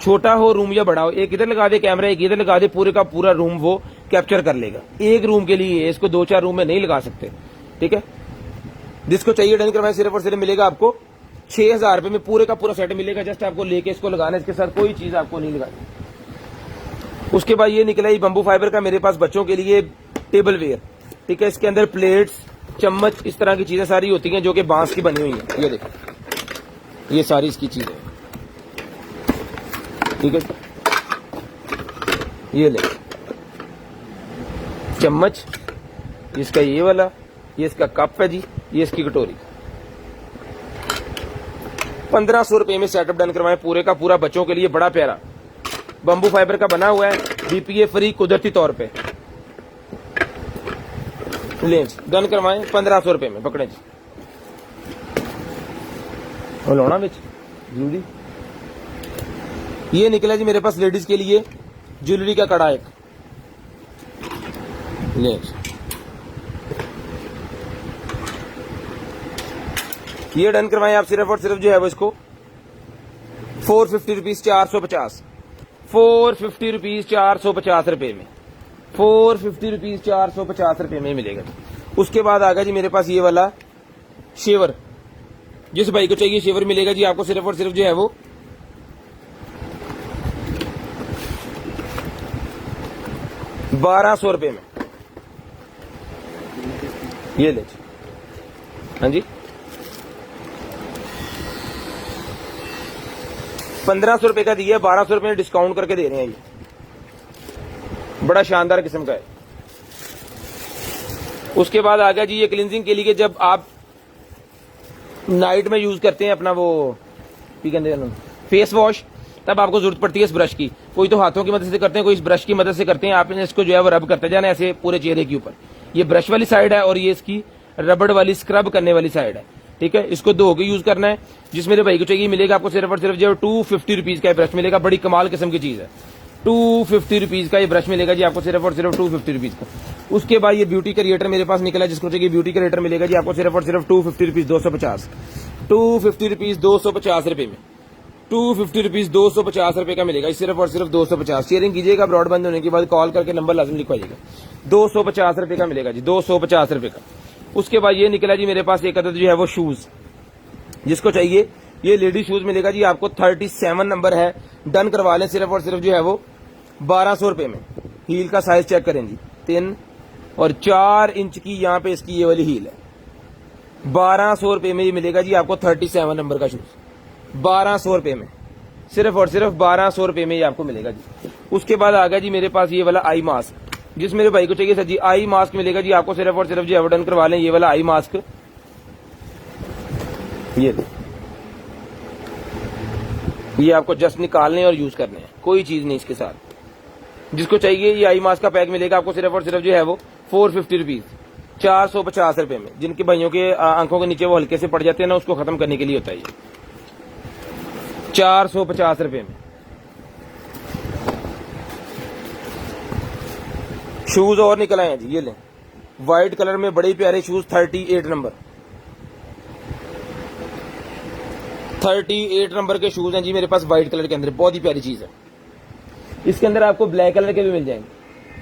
छोटा हो रूम या बड़ा हो, एक इधर लगा दे कैमरा, एक इधर लगा दे, पूरे का पूरा रूम वो कैप्चर कर लेगा। एक रूम के लिए, इसको 2-4 रूम में नहीं लगा सकते। ठीक है, जिसको चाहिए डन करवाएं, सिर्फ और सिर्फ मिलेगा आपको 6000 रुपए में पूरे का पूरा सेट मिलेगा। जस्ट आपको लेके इसको लगाना, इसके साथ कोई चीज आपको नहीं लगानी। उसके बाद ये निकला ये बंबू फाइबर का मेरे पास बच्चों के लिए टेबल वेयर। ठीक है, इसके अंदर प्लेट्स, चम्मच, इस तरह की चीजें सारी होती हैं जो कि बांस की बनी हुई है। ये देखो, ये सारी इसकी चीजें, ठीक है। ये ले चम्मच, इसका ये वाला, ये इसका कप है जी, ये इसकी कटोरी। 1500 रुपए में सेटअप डन करवाएं पूरे का पूरा बच्चों के लिए, बड़ा प्यारा बंबू फाइबर का बना हुआ है, BPA फ्री कुदरती तौर पे। लेंस डन करवाएं 1500 रुपए में, पकड़े जी। और लोना बिच जरूरी। ये निकला जी मेरे पास लेडीज के लिए ज्वेलरी का कड़ा, एक लेंस। ये डन करवाएं आप सिर्फ और सिर्फ जो है वो इसको 450 रुपीज 450, 450 रुपीज 450 रुपए में, 450 रुपीज 450 रुपए में मिलेगा। उसके बाद आ गया जी मेरे पास ये वाला शेवर, जिस भाई को चाहिए शेवर मिलेगा जी आपको सिर्फ और सिर्फ जो है वो 1200 रुपए में। ये ले जी, हाँ जी, 1500 रुपए का दिया, 1200 रुपए में डिस्काउंट करके दे रहे हैं। ये बड़ा शानदार किस्म का है। उसके बाद आ गया जी ये क्लींजिंग के लिए, जब आप नाइट में यूज करते हैं अपना वो फेस वॉश, तब आपको जरूरत पड़ती है इस ब्रश की। कोई तो हाथों की मदद से करते हैं, कोई इस ब्रश की मदद से करते हैं। आप इसको जो है वो रब करते जाना ऐसे पूरे चेहरे के ऊपर। ये ब्रश वाली साइड है और ये इसकी रबड़ वाली स्क्रब करने वाली साइड है। ठीक है, इसको धो के यूज करना है। जिस मेरे भाई को चाहिए मिलेगा आपको सिर्फ और सिर्फ जो 250 रुपीज का ब्रश मिलेगा। बड़ी कमाल किस्म की चीज है, 250 रुपीज का ये ब्रश मिलेगा जी आपको सिर्फ और सिर्फ 250 रुपीज का। उसके बाद ये ब्यूटी क्रिएटर मेरे पास निकला, जिसको चाहिए ब्यूटी क्रिएटर मिलेगा जी आपको सिर्फ और सिर्फ 250 रुपीज 250, 250 रुपीज 250 रुपए में, 250 रुपीज 250 रुपए का मिलेगा सिर्फ और सिर्फ 250। शेयरिंग कीजिएगा, ब्रॉड बंद होने के बाद कॉल करके नंबर लाजमी लिखवाइएगा। 250 रुपए का मिलेगा जी, 250 रुपए का। उसके बाद ये निकला जी मेरे पास एक अदद जो है वो शूज, जिसको चाहिए ये लेडी शूज मिलेगा जी आपको 37 नंबर है, डन करवा लें सिर्फ और सिर्फ जो है वो 1200 रुपए में। हील का साइज चेक करें जी, 3 और 4 इंच की यहाँ पे इसकी ये वाली हील है। 1200 रुपए में ये मिलेगा जी आपको 37 नंबर का शूज, 1200 रुपए में, सिर्फ और सिर्फ 1200 रुपए में ये आपको मिलेगा जी। उसके बाद आ गया जी मेरे पास ये वाला आई मास्क, जिस मेरे भाई को चाहिए सर जी आई मास्क मिलेगा जी आपको सिर्फ और सिर्फ जो डन करवा लें ये वाला आई मास्क। ये आपको जस्ट निकालने और यूज करने हैं, कोई चीज नहीं इसके साथ। जिसको चाहिए ये आई मास्क का पैक मिलेगा आपको सिर्फ और सिर्फ जो है वो 450 रुपीज 450 रुपए में। जिनके भाइयों के आंखों के नीचे वो हल्के से पड़ जाते हैं ना, उसको खत्म करने के लिए होता है ये 450 रुपए में। शूज और निकल आए हैं जी, ये लें व्हाइट कलर में बड़े प्यारे शूज 38 नंबर, 38 नंबर के शूज हैं जी मेरे पास व्हाइट कलर के अंदर, बहुत ही प्यारी चीज है। इसके अंदर आपको ब्लैक कलर के भी मिल जाएंगे,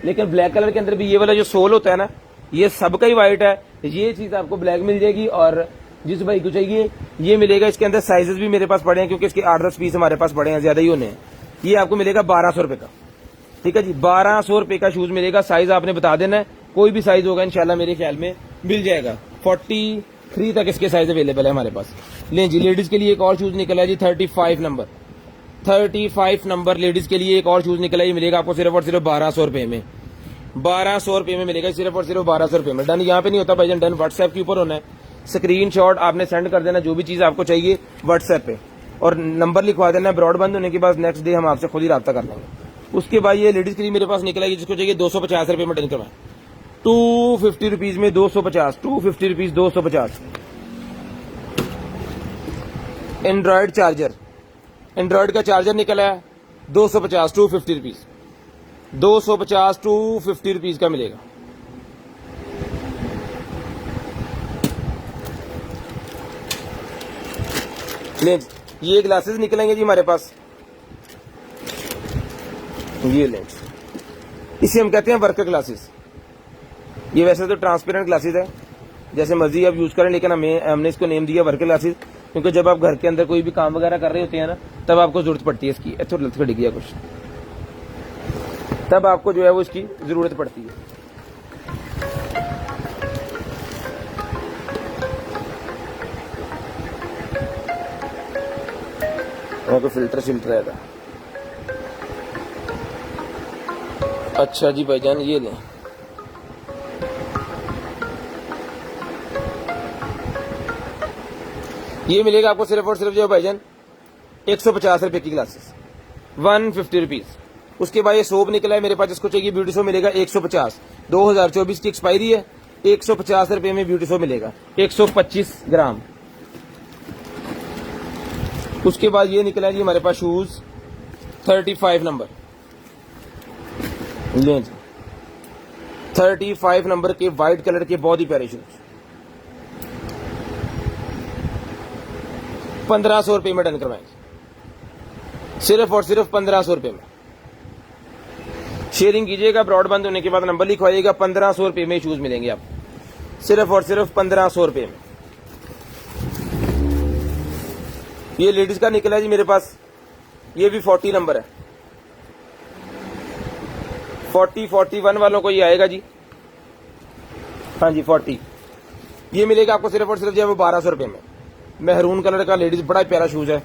लेकिन ब्लैक कलर के अंदर भी ये वाला जो सोल होता है ना, ये सबका ही व्हाइट है। ये चीज आपको ब्लैक मिल जाएगी और जिस भाई को चाहिए ये मिलेगा। इसके अंदर साइजेस भी मेरे पास पड़े हैं क्योंकि इसके 8-10 पीस हमारे पास पड़े हैं, ज्यादा ही होने हैं। ये आपको मिलेगा 1200 रुपए का, ठीक है जी। 1200 रुपए का शूज मिलेगा। साइज आपने बता देना है, कोई भी साइज होगा इंशाल्लाह मेरे ख्याल में मिल जाएगा। 43 तक इसके साइज अवेलेबल है हमारे पास। लें जी, लेडीज के लिए एक और शूज निकला है जी, 35 नंबर। 35 नंबर लेडीज के लिए एक और शूज निकला है। ये मिलेगा आपको सिर्फ और सिर्फ 1200 रुपए में। 1200 रुपए में मिलेगा, सिर्फ और सिर्फ 1200 रुपए में। डन यहाँ पे नहीं होता भाईजान, डन व्हाट्सएप के ऊपर होना है। स्क्रीनशॉट आपने सेंड कर देना जो भी चीज आपको चाहिए व्हाट्सएप पे, और नंबर लिखवा देना। ब्रॉड बंद होने के बाद नेक्स्ट डे हम आपसे खुद ही रब्ता कर लेंगे। उसके बाद ये लेडीज के लिए मेरे पास निकला है, जिसको चाहिए 250 रुपए में डन करवाएं। 250 रुपीज में 250, 250 रुपीज 250। एंड्रॉइड चार्जर, एंड्रॉइड का चार्जर निकला है 250, 250 रुपीज। 250, 250 रुपीज का मिलेगा। लें, ये ग्लासेस निकलेंगे जी हमारे पास। ये लेंस, इसे हम कहते हैं वर्कर ग्लासेस। ये वैसे तो ट्रांसपेरेंट ग्लासेस है, जैसे मर्जी आप यूज करें, लेकिन हमने इसको नेम दिया वर्कर ग्लासेस क्योंकि जब आप घर के अंदर कोई भी काम वगैरह कर रहे होते हैं ना, तब आपको जरूरत पड़ती है इसकी। थोड़ा लत गया कुछ, तब आपको जो है वो इसकी जरूरत पड़ती है। तो फिल्टर है था। अच्छा जी भाईजान, ये लें। ये मिलेगा आपको सिर्फ और सिर्फ जो भाईजान 150 रुपए की ग्लासेस, 150 रुपीज। उसके बाद ये सोप निकला है मेरे पास, जिसको चाहिए ब्यूटी सोप मिलेगा 150। 2024 की एक्सपायरी है। 150 रुपए में ब्यूटी सोप मिलेगा, 125 ग्राम। उसके बाद ये निकला है जी हमारे पास शूज 35 नंबर। लें जी, 35 नंबर के व्हाइट कलर के बहुत ही प्यारे शूज, 1500 रुपए में डन करवाएंगे, सिर्फ और सिर्फ 1500 रुपए में। शेयरिंग कीजिएगा, ब्रॉड बंद होने के बाद नंबर लिखवाइएगा। 1500 रुपए में शूज मिलेंगे आपको, सिर्फ और सिर्फ 1500 रुपए में। ये लेडीज का निकला है जी मेरे पास, ये भी 40 नंबर है। 41 वालों को ये आएगा जी। हाँ जी 40, ये मिलेगा आपको सिर्फ और सिर्फ जो है वो 1200 रुपए में। मेहरून कलर का लेडीज बड़ा प्यारा शूज है,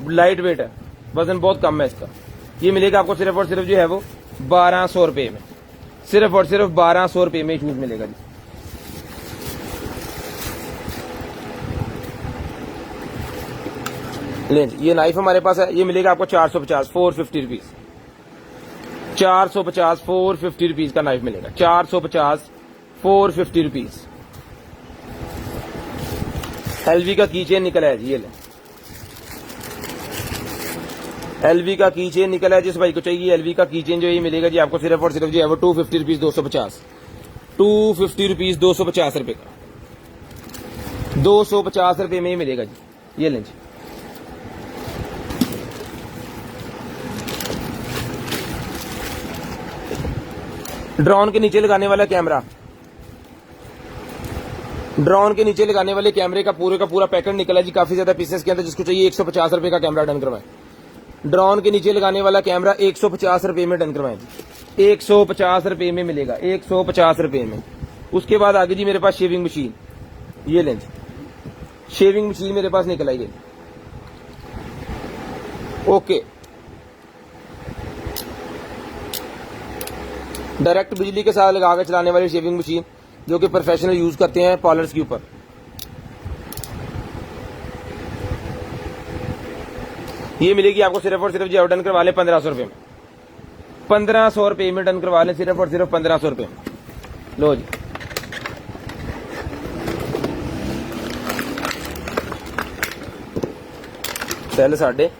लाइट वेट है, वजन बहुत कम है इसका। ये मिलेगा आपको सिर्फ और सिर्फ जो है वो 1200 रुपए में, सिर्फ और सिर्फ 1200 रुपए में शूज मिलेगा जी। लें जी, ये नाइफ हमारे पास है, ये मिलेगा आपको 450, 450 रुपीज। 450, 450 रुपीज का नाइफ मिलेगा, 450, 450 रुपीज। एलवी का की चेन निकला है जी, ये लें। एलवी का की चेन निकला है, जिस भाई को चाहिए एलवी का की चेन जो ये मिलेगा जी आपको सिर्फ और सिर्फ जो है वो 250 रुपीज 250, 250 रुपीज 250 रुपए का, 250 रुपए में ही मिलेगा जी। ये लें जी। ड्रोन के नीचे लगाने वाला कैमरा, ड्रोन के नीचे लगाने वाले कैमरे का पूरा पैकेट निकला है जी, काफी ज्यादा पीसेस के अंदर। जिसको चाहिए 150 रुपए का कैमरा डन करवाएं। ड्रोन के नीचे लगाने वाला कैमरा 150 रुपए में डन करवाएं जी, 150 रुपए में मिलेगा, 150 रुपए में। उसके बाद आगे जी मेरे पास शेविंग मशीन, ये लें जी। शेविंग मशीन मेरे पास निकल आई है, ओके। डायरेक्ट बिजली के साथ लगा कर चलाने वाली शेविंग मशीन, जो कि प्रोफेशनल यूज करते हैं पार्लर्स के ऊपर। ये मिलेगी आपको सिर्फ और सिर्फ जो डन करवा ले 1500 रुपए में, 1500 रुपए में डन करवा ले, सिर्फ और सिर्फ 1500 रुपए में। लो जी, सेल साढ़े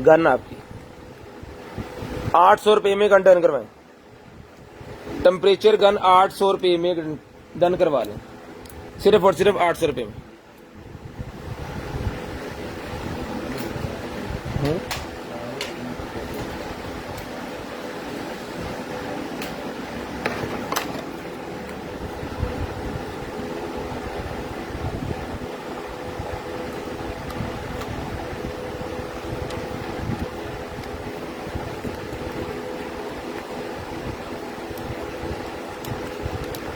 गन आपकी 800 रुपए में गन डन करवाएं। टेम्परेचर गन 800 रुपए में डन करवा लें, सिर्फ और सिर्फ 800 रुपए में।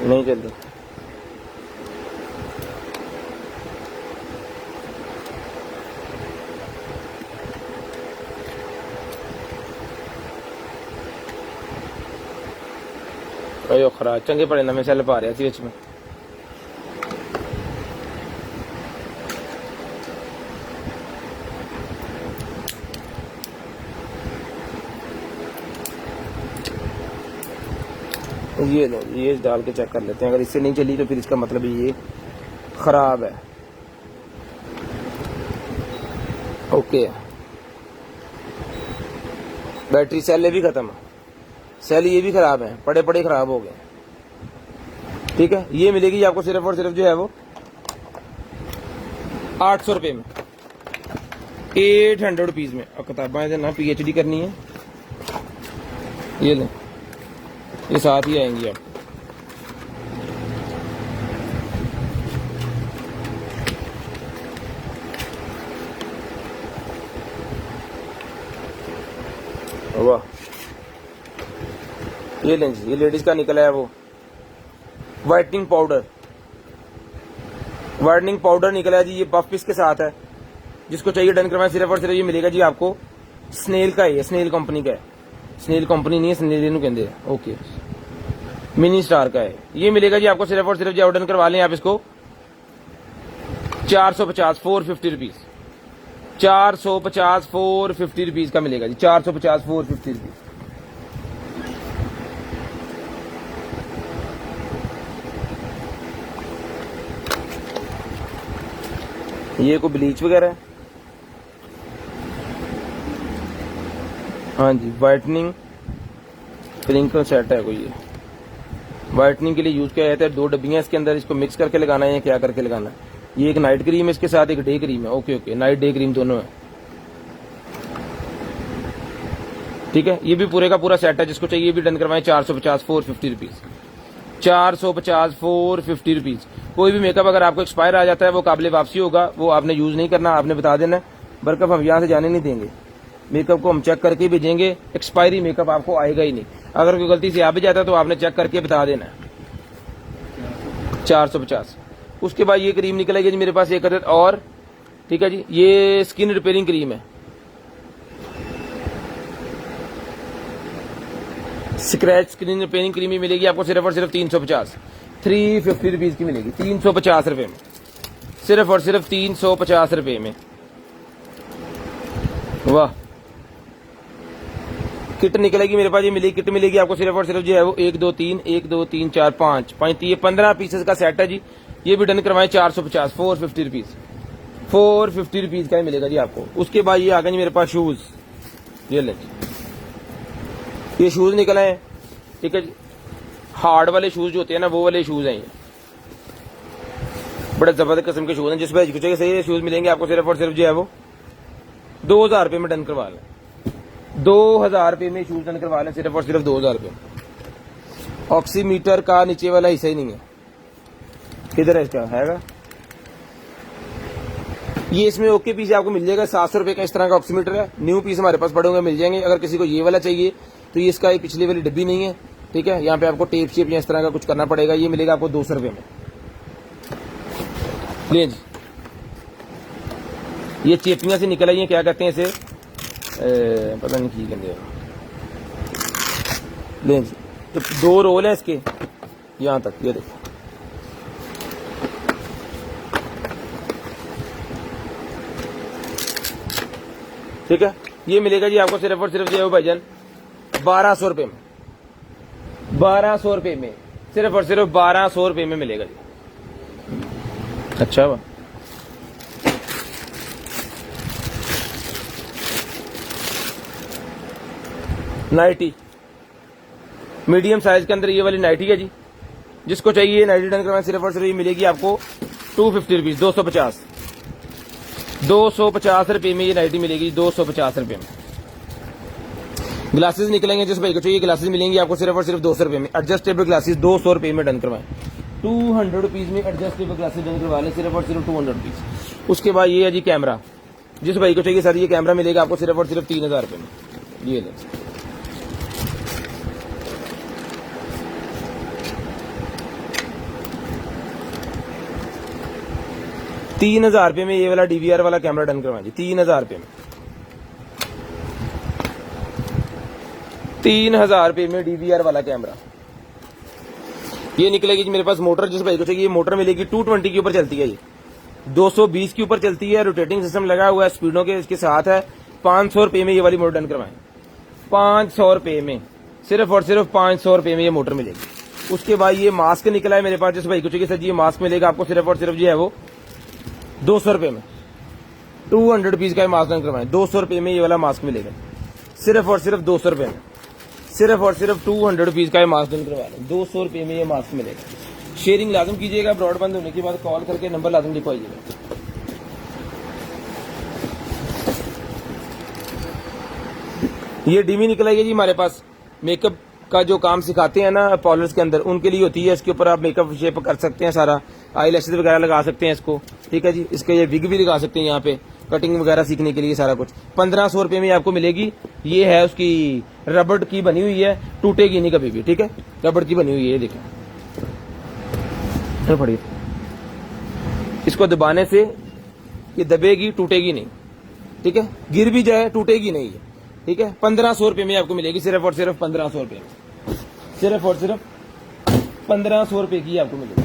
नहीं चल रही। अयो खरा चंगे पड़े नवे सैल पा रहा सी विच में। ये लो, ये डाल के चेक कर लेते हैं। अगर इससे नहीं चली तो फिर इसका मतलब ये खराब है। ओके, बैटरी सेल भी खत्म, सेल ये भी खराब है, पड़े पड़े खराब हो गए। ठीक है, ये मिलेगी आपको सिर्फ और सिर्फ जो है वो 800 रुपये में, 800 रुपीज में। और किताबें ना PhD करनी है, ये लें, ये साथ ही आएंगी आप। वाह, ये लें जी, ये लेडीज का निकला है वो वाइटनिंग पाउडर, वाइटनिंग पाउडर निकला है जी। ये बफ पीस के साथ है, जिसको चाहिए डन करवाएं। सिर्फ और सिर्फ ये मिलेगा जी आपको स्नेल का है, स्नेल कंपनी का है, स्नेल कंपनी नहीं है, स्नेल कहते हैं। ओके, मिनी स्टार का है, ये मिलेगा जी आपको सिर्फ और सिर्फ जो डन करवा लें आप इसको 450 450 रुपीज, 450 450 रुपीज का मिलेगा जी, 450 450 रुपीज। ये कोई ब्लीच वगैरह है, हाँ जी, वाइटनिंग स्प्रिंकल सेट है कोई। ये वाइटनिंग के लिए यूज किया जाता है, 2 डब्बियां इसके अंदर, इसको मिक्स करके लगाना है या क्या करके लगाना है। ये एक नाइट क्रीम है, इसके साथ एक डे क्रीम है। Okay okay, night day cream दोनों है। ठीक है, ये भी पूरे का पूरा सेट है, जिसको चाहिए भी डन करवाएं। 450 450 रुपीज, 450 450 रुपीज। कोई भी मेकअप अगर आपको एक्सपायर आ जाता है वो काबिल वापसी होगा, वो आपने यूज नहीं करना, आपने बता देना। बरकफ हम यहाँ से जाने नहीं देंगे, मेकअप को हम चेक करके भेजेंगे। एक्सपायरी मेकअप आपको आएगा ही नहीं। अगर कोई गलती से आ भी जाता है तो आपने चेक करके बता देना। 450। उसके बाद ये क्रीम निकलेगी जी मेरे पास एक अदद और। ठीक है जी, ये स्किन रिपेयरिंग क्रीम है, स्क्रैच स्किन रिपेयरिंग क्रीम ही मिलेगी आपको सिर्फ और सिर्फ 350 350 रुपीज की मिलेगी, 350 रुपए में, सिर्फ और सिर्फ 350 रुपए में। वाह, किट निकलेगी मेरे पास, ये मिलेगी, किट मिलेगी आपको सिर्फ और सिर्फ जो है वो 1 2 3 1 2 3 4 5 5 ये 15 पीसेस का सेट है जी। ये भी डन करवाएं 450 450 रुपीज, 450 रुपीज का ही मिलेगा जी आपको। उसके बाद ये आ गए जी मेरे पास शूज, ये ले, ये शूज निकले हैं। ठीक है जी, हार्ड वाले शूज जो होते हैं ना, वो वाले शूज हैं ये, बड़े जबरदस्त किस्म के शूज हैं। जिस भाई को चाहिए सही शूज मिलेंगे आपको सिर्फ और सिर्फ जो है वो 2000 रुपए में डन करवा लें, 2000 रुपए में शूज डन करवा लें, सिर्फ और सिर्फ 2000 रुपए। ऑक्सीमीटर का नीचे वाला हिस्सा ही नहीं है, किधर है इसका, हैगा ये, इसमें ओके पीस आपको मिल जाएगा। 700 रुपए का इस तरह का ऑक्सीमीटर है, न्यू पीस हमारे पास पड़े होंगे, मिल जाएंगे। अगर किसी को ये वाला चाहिए तो ये इसका एक पिछली वाली डब्बी नहीं है। ठीक है, यहाँ पे आपको टेप शेप या इस तरह का कुछ करना पड़ेगा। ये मिलेगा आपको 200 रुपए में। ले जी, ये चेपियां से निकल आई हैं, क्या कहते हैं इसे, पता नहीं की कहते हैं। ले जी, तो 2 रोल है इसके यहां तक, ये देखो। ठीक है, ये मिलेगा जी आपको सिर्फ और सिर्फ जो है भाईजान 1200 रुपए में, 1200 रुपए में, सिर्फ और सिर्फ 1200 रुपए में मिलेगा जी। अच्छा वाह, नाइटी मीडियम साइज के अंदर ये वाली नाइटी है जी। जिसको चाहिए नाइटी डन करवाएं, सिर्फ और सिर्फ ये मिलेगी आपको 250 रुपीज, 250 रुपए में ये नाइटी मिलेगी, 250 रुपए में। ग्लासेस निकलेंगे, जिस भाई को चाहिए ग्लासेस मिलेंगी आपको सिर्फ और सिर्फ 200 रुपए में। एडजस्टेबल ग्लासेस 200 रुपए में डन करवाएं, 200 रुपीज में एडजस्टेबल ग्लासेस डन करवा लें, सिर्फ और सिर्फ 200 रुपीज। उसके बाद ये है जी कैमरा, जिस भाई को चाहिए सर ये कैमरा मिलेगा आपको सिर्फ और सिर्फ 3000 रुपए में। ये लें, 3,000 रुपये में ये वाला DVR वाला कैमरा डन करवाएं जी, 3,000 रुपये में, 3,000 रुपये में DVR वाला कैमरा। ये निकलेगी जी मेरे पास मोटर, जिस भाई को चाहिए ये मोटर मिलेगी, 220 के ऊपर चलती है, ये 220 के ऊपर चलती है, रोटेटिंग सिस्टम लगा हुआ है, स्पीडों के इसके साथ है। 500 रुपये में ये वाली मोटर डन करवाएं, 500 रुपये में, सिर्फ और सिर्फ 500 रुपये में ये मोटर मिलेगी। उसके बाद ये मास्क निकला है मेरे पास, जिस भाई को चाहिए सर जी ये मास्क मिलेगा आपको सिर्फ और सिर्फ जो है वो 200 रुपये में, 200 रुपीज का मास्क डन करवाएं, 200 रुपये में ये वाला मास्क मिलेगा, सिर्फ और सिर्फ 200 रुपये में, सिर्फ और सिर्फ 200 रुपीज का मास्क डन करवा लें, 200 रुपये में ये मास्क मिलेगा। शेयरिंग लाजम कीजिएगा, ब्रॉडबैंड होने के बाद कॉल करके नंबर लाजम लिखवाइएगा। ये डिमी निकल आई है जी हमारे पास, मेकअप का जो काम सिखाते हैं ना पार्लर्स के अंदर, उनके लिए होती है। इसके ऊपर आप मेकअप शेप कर सकते हैं, सारा आई लैशेज वगैरह लगा सकते हैं इसको, ठीक है जी। इसके ये विग भी लगा सकते हैं यहाँ पे, कटिंग वगैरह सीखने के लिए सारा कुछ। 1500 रुपये में आपको मिलेगी। ये है उसकी रबड़ की बनी हुई है, टूटेगी नहीं कभी भी, ठीक है, रबड़ की बनी हुई है, ये देखें पड़ी, इसको दबाने से ये दबेगी, टूटेगी नहीं, ठीक है, गिर भी जाए टूटेगी नहीं है, ठीक है। 1500 रुपये में आपको मिलेगी, सिर्फ और सिर्फ 1500 रुपये में, सिर्फ और सिर्फ 1500 रुपये की आपको मिलेगी।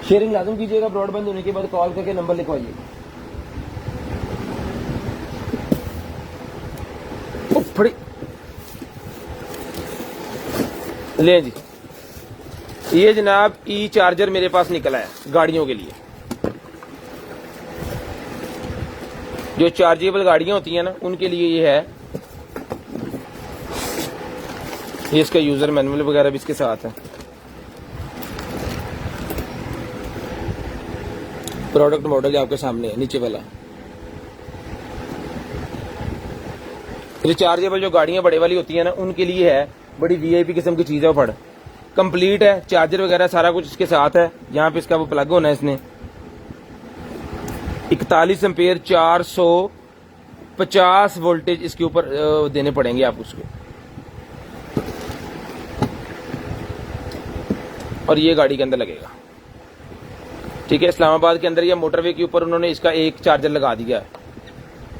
शेयरिंग लाजम कीजिएगा, ब्रॉडबैंड होने के बाद कॉल करके नंबर लिखवाइएगा। फड़ी ले जी, ये जनाब ई चार्जर मेरे पास निकला है गाड़ियों के लिए, जो चार्जेबल गाड़ियां होती हैं ना उनके लिए ये है। ये इसका यूजर मैनुअल वगैरह भी इसके साथ है। प्रोडक्ट मॉडल आपके सामने है, नीचे वाला रिचार्जेबल जो गाड़ियां बड़े वाली होती है ना उनके लिए है, बड़ी वीआईपी किस्म की चीज है। फड़ कंप्लीट है, चार्जर वगैरह सारा कुछ इसके साथ है। यहाँ पे इसका वो प्लग होना है, इसने 41 एम्पेयर 450 वोल्टेज इसके ऊपर देने पड़ेंगे आप उसको, और ये गाड़ी के अंदर लगेगा, ठीक है। इस्लामाबाद के अंदर या मोटरवे के ऊपर उन्होंने इसका एक चार्जर लगा दिया है,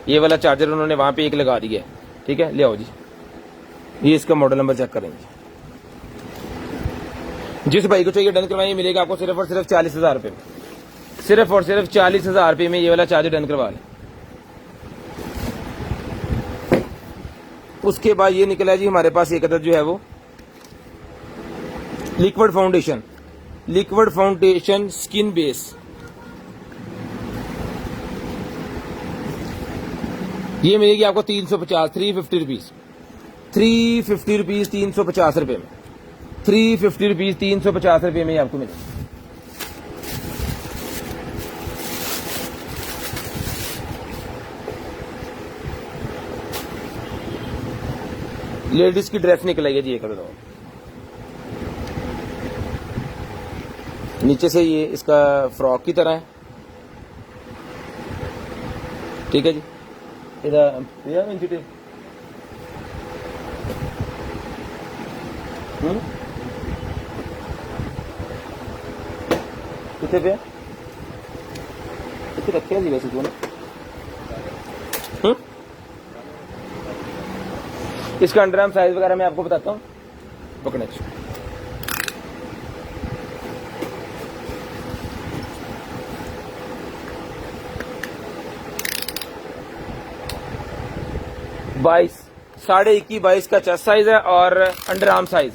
ये वाला चार्जर उन्होंने वहां पे एक लगा दिया है, ठीक है। ले आओ जी, ये इसका मॉडल नंबर चेक करेंगे। जिस भाई को चाहिए डन करवाइए, मिलेगा आपको सिर्फ और सिर्फ 40,000 रुपये में, सिर्फ और सिर्फ 40,000 रुपये में ये वाला चार्जर डन करवा लें। उसके बाद ये निकला जी हमारे पास एक अदद जो है वो लिक्विड फाउंडेशन स्किन बेस। ये मिलेगी आपको 350 रुपीज, 350 रुपीज 350 रुपये में, 350 रुपीज 350 रुपये में आपको मिलेगी। लेडीज की ड्रेस निकल आई है जी, एक बताओ, नीचे से ये इसका फ्रॉक की तरह है, ठीक है जी। इधर कितने पे कितने रखे हैं जी वैसे तूने? इसका अंडरआर्म साइज वगैरह मैं आपको बताता हूँ, पकड़े। बाईस 21.5 का चेस्ट साइज है और अंडरआर्म साइज,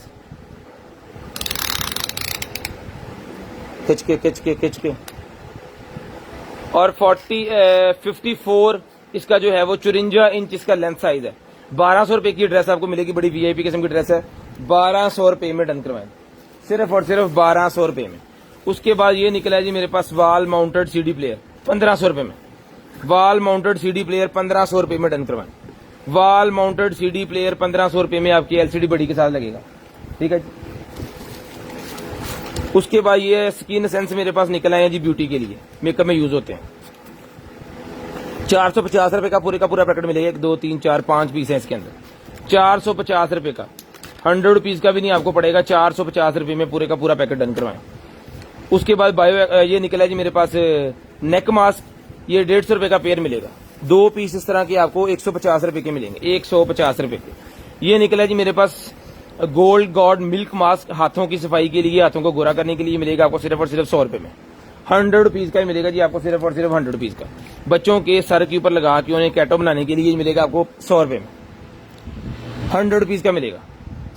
खिंच के और 54 इसका जो है वो 54 इंच इसका लेंथ साइज है। 1200 रुपए की ड्रेस आपको मिलेगी, बड़ी वीआईपी किस्म की ड्रेस है। 1200 रुपए में डन करवाएं, सिर्फ और सिर्फ 1200 रुपए में। उसके बाद ये निकला है जी मेरे पास वॉल माउंटेड सीडी प्लेयर 1500 रुपए में, वॉल माउंटेड सीडी प्लेयर 1500 रुपए में डन करवाएं। वॉल माउंटेड सीडी प्लेयर 1500 रुपए में आपकी एलसीडी बड़ी के साथ लगेगा, ठीक है जी। उसके बाद ये स्किन सेंस मेरे पास निकल आए हैं जी, ब्यूटी के लिए मेकअप में यूज होते हैं। 450 रुपए का पूरा पैकेट मिलेगा, 1 2 3 4 5 पीस है इसके अंदर। 450 रुपए का, 100 रुपीज का भी नहीं आपको पड़ेगा, 450 रुपए में पूरे का पूरा पैकेट डन करवाएं। उसके बाद बायो ये निकला है जी मेरे पास नेक मास्क, ये 150 रुपए का पेयर मिलेगा। 2 पीस इस तरह के आपको 150 रुपए के मिलेंगे, 150 रुपए के। ये निकला है जी मेरे पास गोल्ड गॉड मिल्क मास्क, हाथों की सफाई के लिए, हाथों को गोरा करने के लिए मिलेगा आपको सिर्फ और सिर्फ 100 रुपए में। 100 रुपीज का ही मिलेगा जी आपको, सिर्फ और सिर्फ 100 रुपीज का। बच्चों के सर के ऊपर लगा के उन्हें कैटो बनाने के लिए मिलेगा आपको 100 रुपए में, 100 रुपीज का मिलेगा,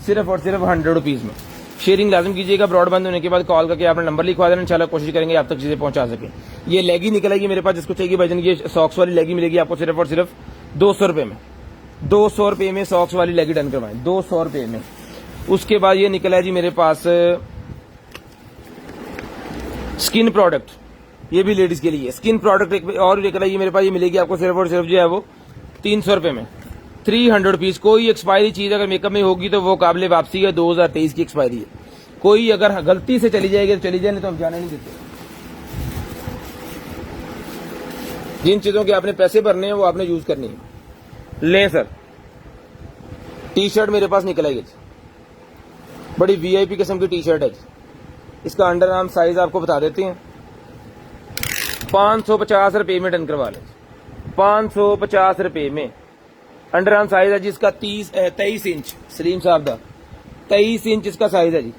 सिर्फ और सिर्फ 100 रुपीज में। शेयरिंग लाजम कीजिएगा। ब्रॉडबैंड होने के बाद कॉल करके आपने नंबर लिखवा देना, इंशाल्लाह कोशिश करेंगे आप तक चीजें पहुंचा सके। ये लेगी निकलेगी मेरे पास, जिसको चाहिए भाईजान, ये सॉक्स वाली लेगी मिलेगी आपको सिर्फ और सिर्फ 200 रुपए में। 200 रुपए में सॉक्स वाली लेगी डन करवाएं, 200 रुपए में। उसके बाद ये निकला है जी मेरे पास स्किन प्रोडक्ट, ये भी लेडीज के लिए स्किन प्रोडक्ट एक और निकला है ये मेरे पास, ये मिलेगी आपको सिर्फ और सिर्फ जो है वो 300 रुपए में, 300 रुपीज। कोई एक्सपायरी चीज अगर मेकअप में होगी तो वो काबिल वापसी है, 2023 की एक्सपायरी है। कोई अगर गलती से चली जाएगी तो चली जाए, नहीं तो हम जाने नहीं देते। जिन चीजों के आपने पैसे भरने हैं वो आपने यूज करनी है। ले सर, टी शर्ट मेरे पास निकल आएगी, बड़ी वीआईपी किस्म की टी शर्ट है। इसका अंडर आर्म साइज आपको बता देते हैं, 550 रुपए में डन करवा लें, 550 रुपए में। अंडर आर्म साइज है जी इसका 23 इंच, सलीम साहब का 23 इंच इसका साइज है जी,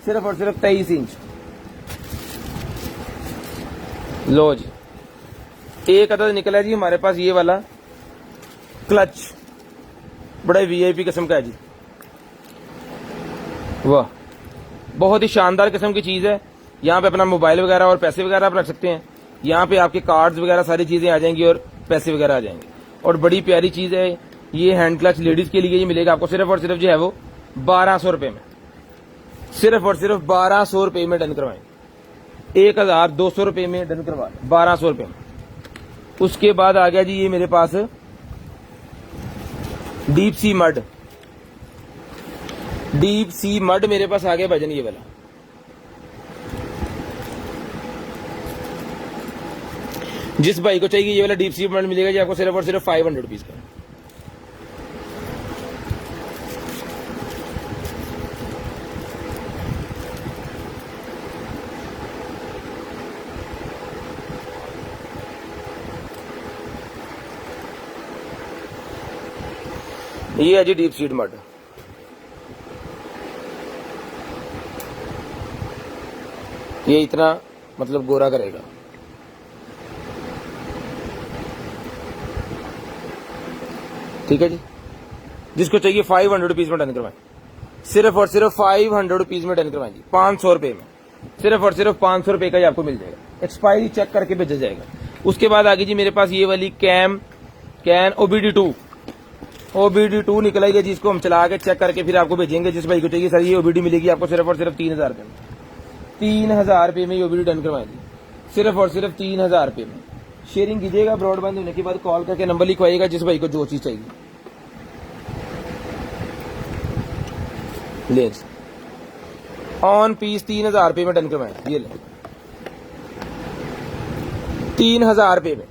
सिर्फ और सिर्फ 23 इंच। लो जी, एक अदद निकला जी हमारे पास ये वाला क्लच, बड़ा वीआईपी किस्म का है जी, वाह, बहुत ही शानदार किस्म की चीज है। यहाँ पे अपना मोबाइल वगैरह और पैसे वगैरह आप रख सकते हैं। यहाँ पे आपके कार्ड्स वगैरह सारी चीजें आ जाएंगी और पैसे वगैरह आ जाएंगे। और बड़ी प्यारी चीज है ये हैंड क्लच, लेडीज के लिए ये मिलेगा आपको सिर्फ और सिर्फ जो है वो 1200 रुपए में, सिर्फ और सिर्फ 1200 रुपए में डन करवाएं, 1200 रुपए में डन करवा, 1200 रुपए में। उसके बाद आ गया जी ये मेरे पास deep sea mud, deep sea mud मेरे पास आ गया भजन, ये वाला जिस भाई को चाहिए ये वाला डीप सी मड मिलेगा जी आपको सिर्फ और सिर्फ 500 रुपीज का। ये है जी डीप सीड मड, ये इतना मतलब गोरा करेगा। ठीक है जी, जिसको चाहिए 500 रुपीज में डन करवाएं, सिर्फ और सिर्फ 500 रुपीज में डन करवाएं जी, 500 रुपए में, सिर्फ और सिर्फ 500 रुपए का ही आपको मिल जाएगा, एक्सपायरी चेक करके भेजा जाएगा। उसके बाद आगे जी मेरे पास ये वाली कैन OBD2 निकला है, जिसको हम चला के चेक करके फिर आपको भेजेंगे। जिस भाई को चाहिए सर ये OBD मिलेगी आपको सिर्फ और सिर्फ 3000 रुपए में, 3000 रुपए में OBD डन करवाएंगे, सिर्फ और सिर्फ 3000 रुपए में। शेयरिंग कीजिएगा, ब्रॉडबैंड होने के बाद कॉल करके नंबर लिखवाइएगा जिस भाई को जो चीज चाहिए। ले ऑन पीस 3000 रुपए में डन करवाएं, ये ले 3000 रुपए में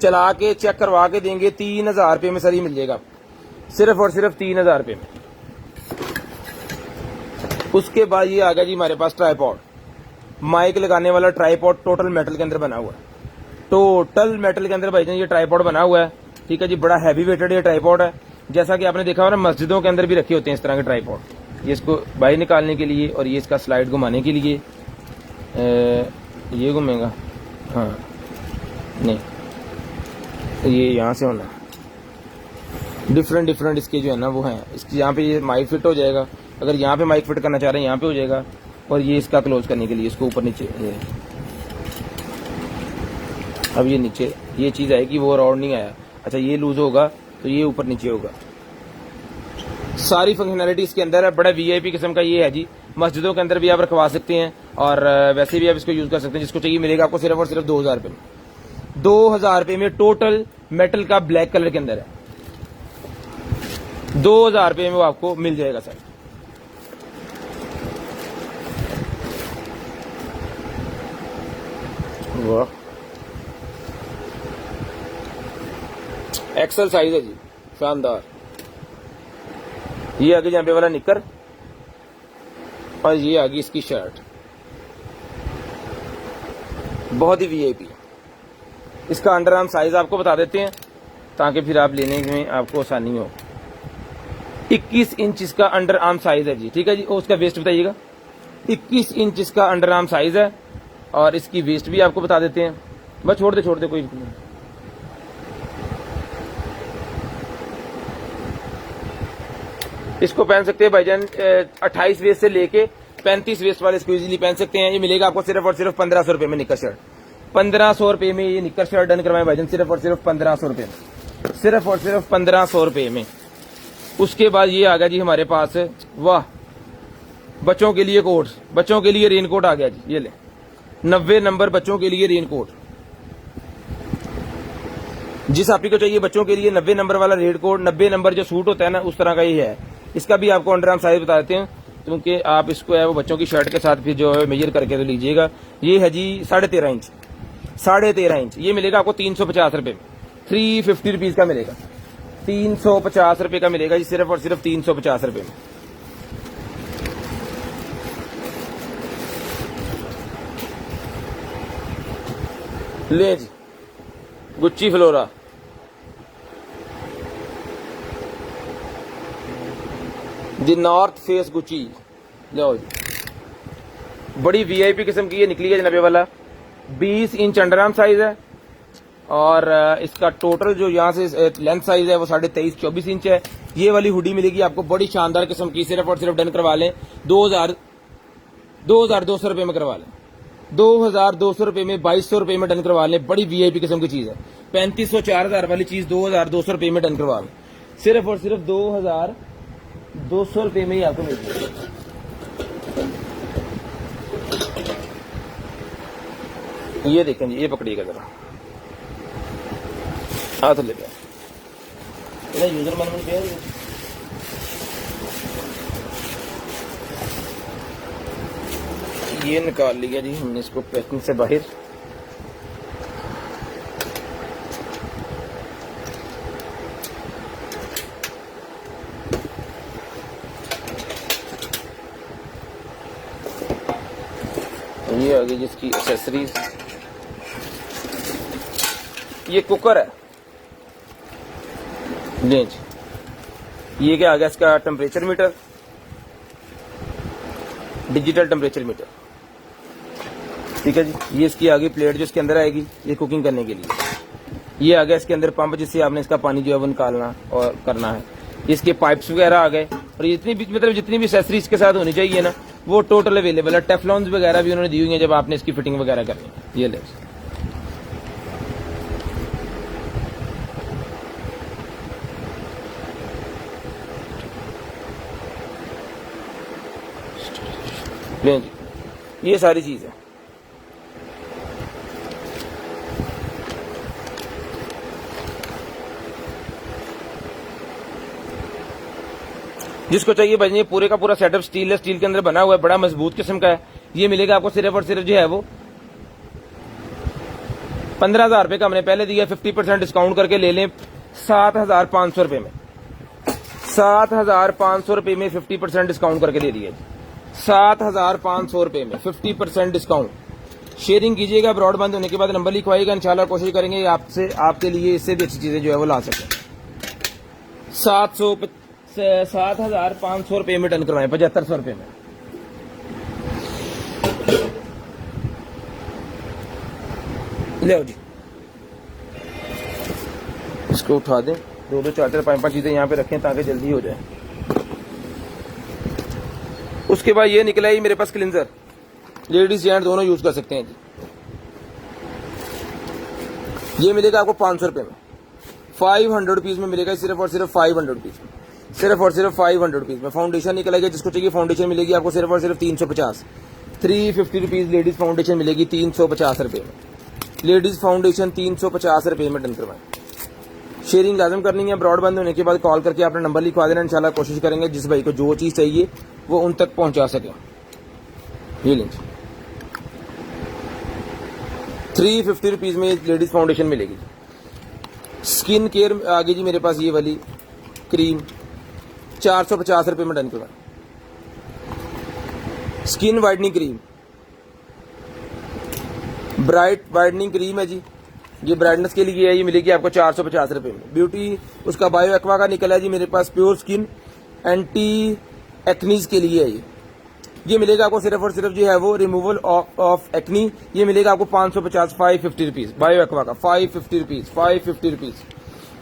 चला के चेक करवा के देंगे, 3000 रुपए में सर ये मिल जाएगा, सिर्फ और सिर्फ 3000 रुपए में। उसके बाद ये आ गया जी हमारे पास ट्राइपॉड, माइक लगाने वाला ट्राइपॉड, टोटल मेटल के अंदर बना हुआ है, टोटल मेटल के अंदर भाईजान ये ट्राइपॉड बना हुआ है। ठीक है जी, बड़ा हैवी वेटेड ये ट्राइपॉड है, जैसा कि आपने देखा हो ना मस्जिदों के अंदर भी रखे होते हैं इस तरह के ट्राइपॉड, ये इसको बाहर निकालने के लिए और ये इसका स्लाइड घुमाने के लिए। ये घूमेगा, हाँ नहीं ये यहाँ से होना, डिफरेंट इसके जो है ना वो है, इसके यहाँ पे ये माइक फिट हो जाएगा, अगर यहाँ पे माइक फिट करना चाह रहे हैं यहाँ पे हो जाएगा, और ये इसका क्लोज करने के लिए इसको ऊपर नीचे अब ये नीचे ये चीज आएगी, वो राउंड नहीं आया, अच्छा ये लूज होगा तो ये ऊपर नीचे होगा, सारी फंक्शनैलिटी इसके अंदर है। बड़ा वीआईपी किस्म का ये है जी, मस्जिदों के अंदर भी आप रखवा सकते हैं और वैसे भी आप इसको यूज कर सकते हैं। जिसको चाहिए मिलेगा आपको सिर्फ और सिर्फ 2000 रुपए में, 2000 रुपए में टोटल मेटल का ब्लैक कलर के अंदर है, 2000 रुपए में वो आपको मिल जाएगा सर। वाह, एक्सल साइज है जी, शानदार। ये आगे जंपे वाला निकर और ये आगे इसकी शर्ट, बहुत ही वीआईपी। इसका अंडर आर्म साइज आपको बता देते हैं ताकि फिर आप लेने में आपको आसानी हो। 21 इंच इसका अंडर आर्म साइज है जी, ठीक है जी। और उसका वेस्ट बताइएगा। 21 इंच इसका अंडर आर्म साइज है और इसकी वेस्ट भी आपको बता देते हैं। बस छोड़ दे कोई नहीं। इसको पहन सकते हैं भाईजान 28 वेस्ट से लेके 35 वेस्ट वाले इसको इजीली पहन सकते हैं। ये मिलेगा आपको सिर्फ और सिर्फ 1500 रुपए में निक्कर शर्ट। 1500 रुपए में ये निक्कर शर्ट डन करवाएं भाईजान, सिर्फ और सिर्फ 1500 रुपए में, सिर्फ और सिर्फ 1500 रुपए में। उसके बाद ये आ गया जी हमारे पास, वाह, बच्चों के लिए कोट, बच्चों के लिए रेनकोट आ गया जी। ये ले 90 नंबर बच्चों के लिए रेनकोट। जिस आपी को चाहिए बच्चों के लिए 90 नंबर वाला रेनकोट, 90 नंबर जो सूट होता है ना उस तरह का ही है। इसका भी आपको अंडर आर्म साइज बता देते हैं क्योंकि आप इसको है वो बच्चों की शर्ट के साथ फिर जो है मेजर करके तो लीजिएगा। ये है जी 13.5 इंच, 13.5 इंच। ये मिलेगा आपको 350 रुपए में, 350 रुपीज का मिलेगा, 350 रुपए का मिलेगा जी, सिर्फ और सिर्फ 350 रुपए में। ले जी Gucci flora, the north face Gucci, लो जी बड़ी वीआईपी किस्म की ये निकली है जनाबे वाला। 20 इंच अंडर आर्म साइज है और इसका टोटल जो यहाँ से लेंथ साइज है वो 23.5-24 इंच है। ये वाली हुडी मिलेगी आपको बड़ी शानदार किस्म की, सिर्फ और सिर्फ डन करवा लें 2200 रुपए में करवा लें, 2200 रुपए में, 2200 रुपए में डन करवा लें। बड़ी वीआईपी किस्म की चीज है। 3500-4000 वाली चीज 2200 रुपए में डन करवा लें, सिर्फ और सिर्फ 2200 रुपए में ही आपको मिल जाएगी। ये देखें जी, ये पकड़िएगा जरा, हाथ ले गया यूजर मैनुअल पे है। ये निकाल लिया जी हमने इसको पैकिंग से बाहर। ये आ गई जिसकी एक्सेसरीज। ये कुकर है जी। ये क्या आ गया इसका temperature metre, digital temperature metre, ठीक है जी। ये इसकी आ गई प्लेट जो इसके अंदर आएगी, ये कुकिंग करने के लिए। ये आ गया इसके अंदर पंप जिससे आपने इसका पानी जो है वो निकालना और करना है। इसके पाइप्स वगैरह आ गए और जितनी भी मतलब जितनी भी एक्सेसरीज के साथ होनी चाहिए ना वो टोटल अवेलेबल है। टेफलॉन्स वगैरह भी उन्होंने दी हुई है जब आपने इसकी फिटिंग वगैरह करनी। ये ले जी, ये सारी चीज है। जिसको चाहिए भाई, ये पूरे का पूरा सेटअप स्टील है, स्टील के अंदर बना हुआ है, बड़ा मजबूत किस्म का है। ये मिलेगा आपको सिर्फ और सिर्फ जो है वो 15,000 रुपए का हमने पहले दिया, 50% डिस्काउंट करके ले लें 7,500 रुपए में, 7,500 रुपए में 50% डिस्काउंट करके दे दिया, 7,500 रुपए में 50% डिस्काउंट। शेयरिंग कीजिएगा, ब्रॉडबैंड होने के बाद नंबर लिखवाइएगा, इंशाल्लाह कोशिश करेंगे आपसे आपके लिए इससे भी अच्छी चीजें जो है वो ला सकें। 7,500 रुपए में डन करवाएं, 7500 रुपए में। ले जी, इसको उठा दें, 2-2, 4-4, 5-5 चीजें यहाँ पे रखें ताकि जल्दी हो जाए। उसके बाद ये निकला ही मेरे पास क्लिंजर, लेडीज जेंट दोनों यूज कर सकते हैं जी। ये मिलेगा आपको 500 रुपए में, 500 रुपीज में मिलेगा, सिर्फ और सिर्फ 500 रुपीज में, सिर्फ और सिर्फ 500 रुपीज में। फाउंडेशन निकलेगा, जिसको चाहिए फाउंडेशन मिलेगी आपको सिर्फ और सिर्फ 350, 350 रुपीज लेडीज फाउंडेशन मिलेगी 350 रुपए में। लेडीज फाउंडेशन 350 रुपए में डन करवाएं। शेयरिंग लाजम करनी है, ब्रॉडबैंड होने के बाद कॉल करके अपना नंबर लिखवा देना, इंशाल्लाह कोशिश करेंगे जिस भाई को जो चीज चाहिए वो उन तक पहुंचा सके। ये लें 350 रुपीज में लेडीज फाउंडेशन मिलेगी। स्किन केयर आ गई जी मेरे पास, ये वाली क्रीम 450 रुपए में डन करवाएं। Skin whitening cream bright widening cream है जी, ये ब्राइटनेस के लिए है, ये मिलेगी आपको 450 रुपए में। ब्यूटी उसका बायो एक्वा का निकला है जी मेरे पास, प्योर स्किन एंटी एक्नीज के लिए है ये मिलेगा आपको सिर्फ और सिर्फ जो है वो रिमूवल ऑफ एक्नी, ये मिलेगा आपको 550 550 रुपीज बायो एक्वा का, 550 रुपीज 550 रुपीज।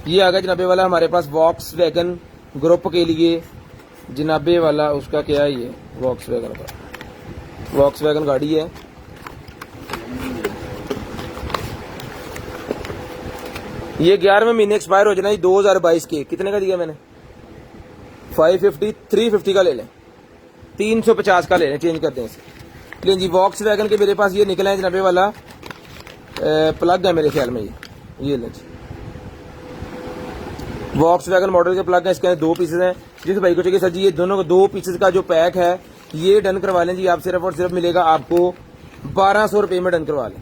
ये आ गया जनाबे वाला हमारे पास वॉक्स वैगन ग्रुप के लिए, जनाबे वाला उसका क्या है, ये वॉक्स वैगन का, वॉक्स वैगन गाड़ी है। ये 11वें महीने एक्सपायर हो जाना जी 2022 के, कितने का दिया मैंने, 550 350 का ले लें, 350 का ले लें, चेंज करते हैं इसे। लेकिन जी वॉक्स वैगन के मेरे पास ये निकला है जनाबे वाला प्लग है मेरे ख्याल में, ये लें जी वॉक्स वैगन मॉडल के प्लग है, इसके अंदर 2 पीसेज हैं। जिस भाई को चाहिए सर जी ये दोनों 2 पीसेज का जो पैक है ये डन करवा लें जी आप, सिर्फ और सिर्फ मिलेगा आपको 1200 रुपये में डन करवा लें,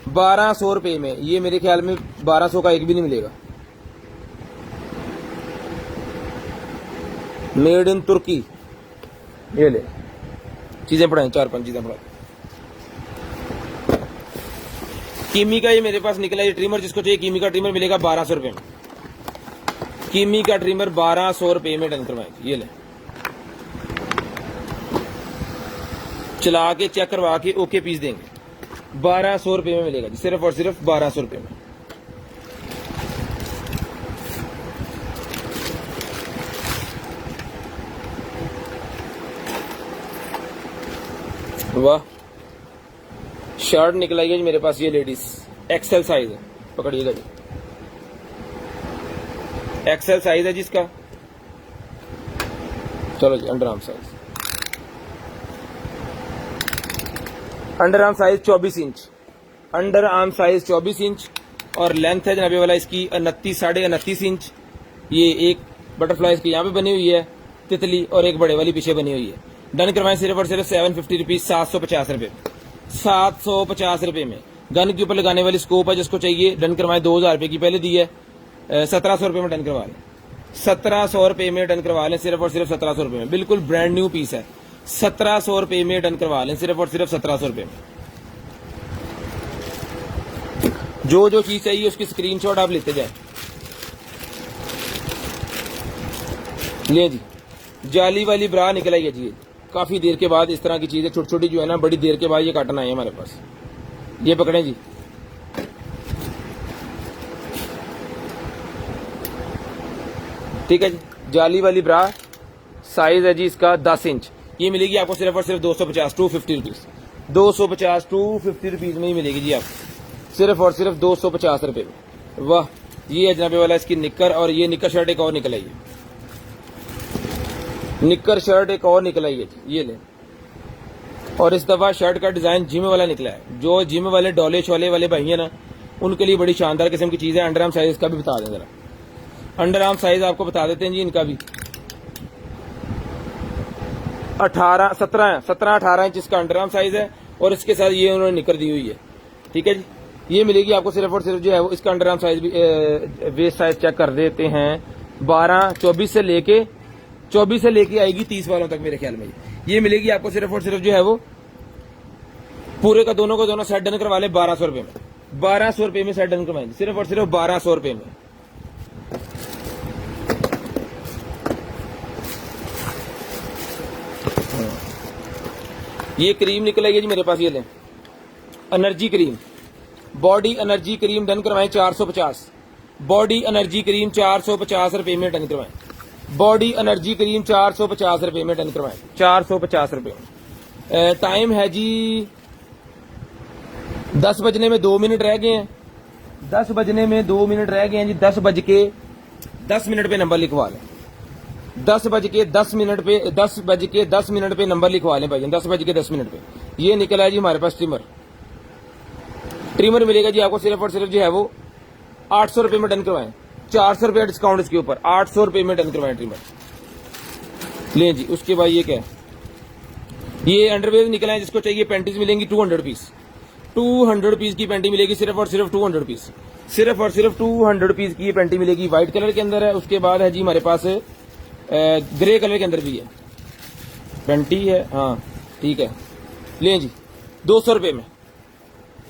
1200 रुपये में। ये मेरे ख्याल में 1200 का एक भी नहीं मिलेगा, मेड इन तुर्की। ये ले चीजें पढ़ाएं, 4-5 चीजें पढ़ाएं। कीमी का ये मेरे पास निकला, ये ट्रिमर जिसको चाहिए कीमी का ट्रिमर मिलेगा 1200 रुपये में, कीमी का ट्रिमर 1200 रुपये में डन करवाएंगे। ये ले चला के चेक करवा के ओके पीस देंगे, 1200 रुपये में मिलेगा जी, सिर्फ और सिर्फ 1200 रुपये में। वाह, शर्ट निकला है जी मेरे पास, ये लेडीज एक्सेल साइज है, पकड़िएगा जी, एक्सेल साइज है जिसका। चलो जी under arm size, under arm size 24 inch, under arm size 24 inch और लेंथ है जनाबे वाला इसकी 29 29.5 इंच। ये एक बटरफ्लाई इसकी यहाँ पे बनी हुई है तितली, और एक बड़े वाली पीछे बनी हुई है। डन करवाएं सिर्फ और सिर्फ 750 रुपीज, 750 रुपये, 750 रुपये में। गन के ऊपर लगाने वाली स्कोप है जिसको चाहिए, डन करवाएं, 2000 रुपये की पहले दी है, 1700 रुपये में डन करवा लें, 1700 रुपये में डन करवा लें, सिर्फ और सिर्फ 1700 रुपये में। बिल्कुल ब्रांड न्यू पीस है, 1700 रुपये में डन करवा लें, सिर्फ और सिर्फ 1700 रुपये में। जो जो चीज चाहिए उसकी स्क्रीनशॉट आप लेते जाए। ले जी जाली वाली ब्रा निकल आई है जी, काफी देर के बाद इस तरह की चीजें छोटी छोटी जो है ना, बड़ी देर के बाद ये काटन आई है हमारे पास। ये पकड़े जी, ठीक है जी, जाली वाली ब्रा, साइज है जी इसका 10 इंच। ये मिलेगी आपको सिर्फ और सिर्फ 250 250 रुपीज, 250 250 रुपीज में ही मिलेगी जी आपको, सिर्फ और सिर्फ 250 रुपये में। वाह, ये है जनाबे वाला इसकी निक्कर, और ये निक्कर शर्ट एक और निकल आई है, निक्कर शर्ट एक और निकल आई है, ये ले। और इस दफा शर्ट का डिजाइन जिम वाला निकला है, जो जिम वाले डोले शोले वाले भाई हैं ना, उनके लिए बड़ी शानदार किस्म की चीज है। अंडर आर्म साइज इसका भी बता दें जरा, अंडर आर्म साइज आपको बता देते हैं जी इनका भी, 17-18 इंच इसका अंडर आर्म साइज है, और इसके साथ ये उन्होंने निकर दी हुई है, ठीक है जी। ये मिलेगी आपको सिर्फ और सिर्फ जो है वो, इसका अंडर आर्म साइज भी वेस्ट साइज चेक कर देते हैं, 24 से लेके आएगी 30 वालों तक मेरे ख्याल में। ये मिलेगी आपको सिर्फ और सिर्फ जो है वो, पूरे का दोनों सेट डन करवा ले 1200 रुपये में, 1200 रुपये में सेट डन करवाएंगे, सिर्फ और सिर्फ 1200 रुपये में। ये क्रीम निकल आई है जी मेरे पास, ये लें energy cream, body energy cream done करवाएं 450, बॉडी एनर्जी क्रीम 450 रुपये में डन करवाएं, बॉडी एनर्जी क्रीम 450 रुपये में डन करवाएं, 450 रुपये। टाइम है जी 10 बजने में 2 मिनट रह गए हैं, 10 बजने में 2 मिनट रह गए हैं जी, 10 बज के 10 मिनट पे नंबर लिखवा लें, 10 बज के 10 मिनट पे, 10 बज के 10 मिनट पे नंबर लिखवा लें भाई, 10 बज के 10 मिनट पे। ये निकला है जी हमारे पास ट्रिमर, ट्रिमर मिलेगा जी आपको सिर्फ और सिर्फ जो है वो 800 रुपये में डन करवाएं, 400 रुपये डिस्काउंट इसके ऊपर, 800 रुपये में डन करवाएं ट्रिमर। लें जी, उसके बाद ये क्या है, ये अंडरवेयर निकला है, जिसको चाहिए पैंटीज मिलेंगी 200 पीस, 200 पीस की पैंटी मिलेगी, सिर्फ और सिर्फ 200 पीस, सिर्फ और सिर्फ 200 पीस की पैंटी मिलेगी। व्हाइट कलर के अंदर है, उसके बाद है जी हमारे पास ग्रे कलर के अंदर भी है पैंटी है, हाँ ठीक है। लें जी 200 रुपये में,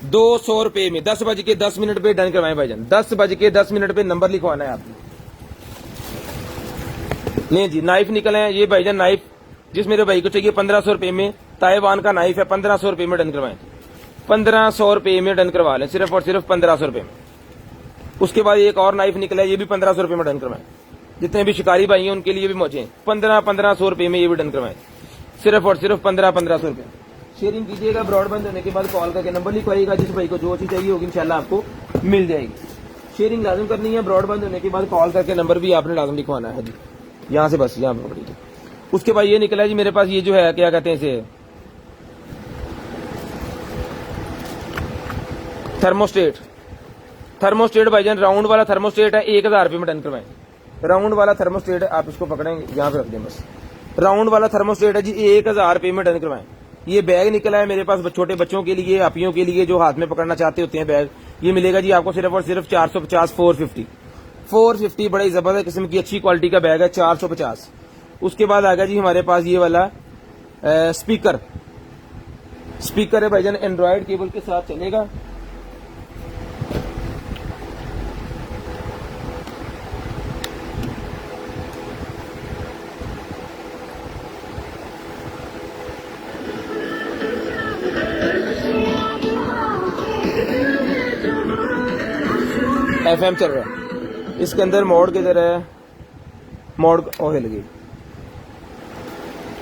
200 रुपए में 10:10 पे डन करवाएं भाईजान। 10:10 पे नंबर लिखवाना है आपने। नहीं जी, नाइफ निकले हैं ये भाईजान। नाइफ जिस मेरे भाई को चाहिए 1500 रुपए में, ताइवान का नाइफ है, 1500 रुपए में डन करवाएं। 1500 रुपए में डन करवा लें, सिर्फ और सिर्फ 1500 रुपए में। उसके बाद एक और नाइफ निकला है, ये भी 1500 रुपए में डन करवाएं। जितने भी शिकारी भाई हैं उनके लिए भी मौजे 1500 रुपए में ये भी डन करवाएं, सिर्फ और सिर्फ 1500 रुपए। शेयरिंग कीजिएगा, ब्रॉडबैंड होने के बाद कॉल करके नंबर लिखवाइएगा। जिस भाई को जो चीज चाहिए होगी इंशाल्लाह आपको मिल जाएगी। शेयरिंग लाजम करनी है, ब्रॉडबैंड होने के बाद कॉल करके नंबर भी आपने लाजम लिखवाना है जी। यहाँ से बस यहाँ पर पकड़िए। उसके बाद ये निकला है जी मेरे पास, ये जो है क्या कहते हैं इसे, थर्मोस्टेट। थर्मोस्टेट भाईजान राउंड वाला थर्मोस्टेट है, 1000 रुपए में डन करवाएं। राउंड वाला थर्मोस्टेट है, आप इसको पकड़ेंगे यहाँ पे रख दें बस। राउंड वाला थर्मोस्टेट है जी, 1000 रुपए में डन करवाएं। ये बैग निकला है मेरे पास छोटे बच्चों के लिए, अपियों के लिए जो हाथ में पकड़ना चाहते होते हैं बैग। ये मिलेगा जी आपको सिर्फ और सिर्फ 450, 450 बड़ी जबरदस्त किस्म की अच्छी क्वालिटी का बैग है, 450। उसके बाद आ गया जी हमारे पास ये वाला स्पीकर है भाईजान, एंड्रॉयड केबल के साथ चलेगा। FM चल रहा है, इसके अंदर मोड किधर है, मोड हिल गई,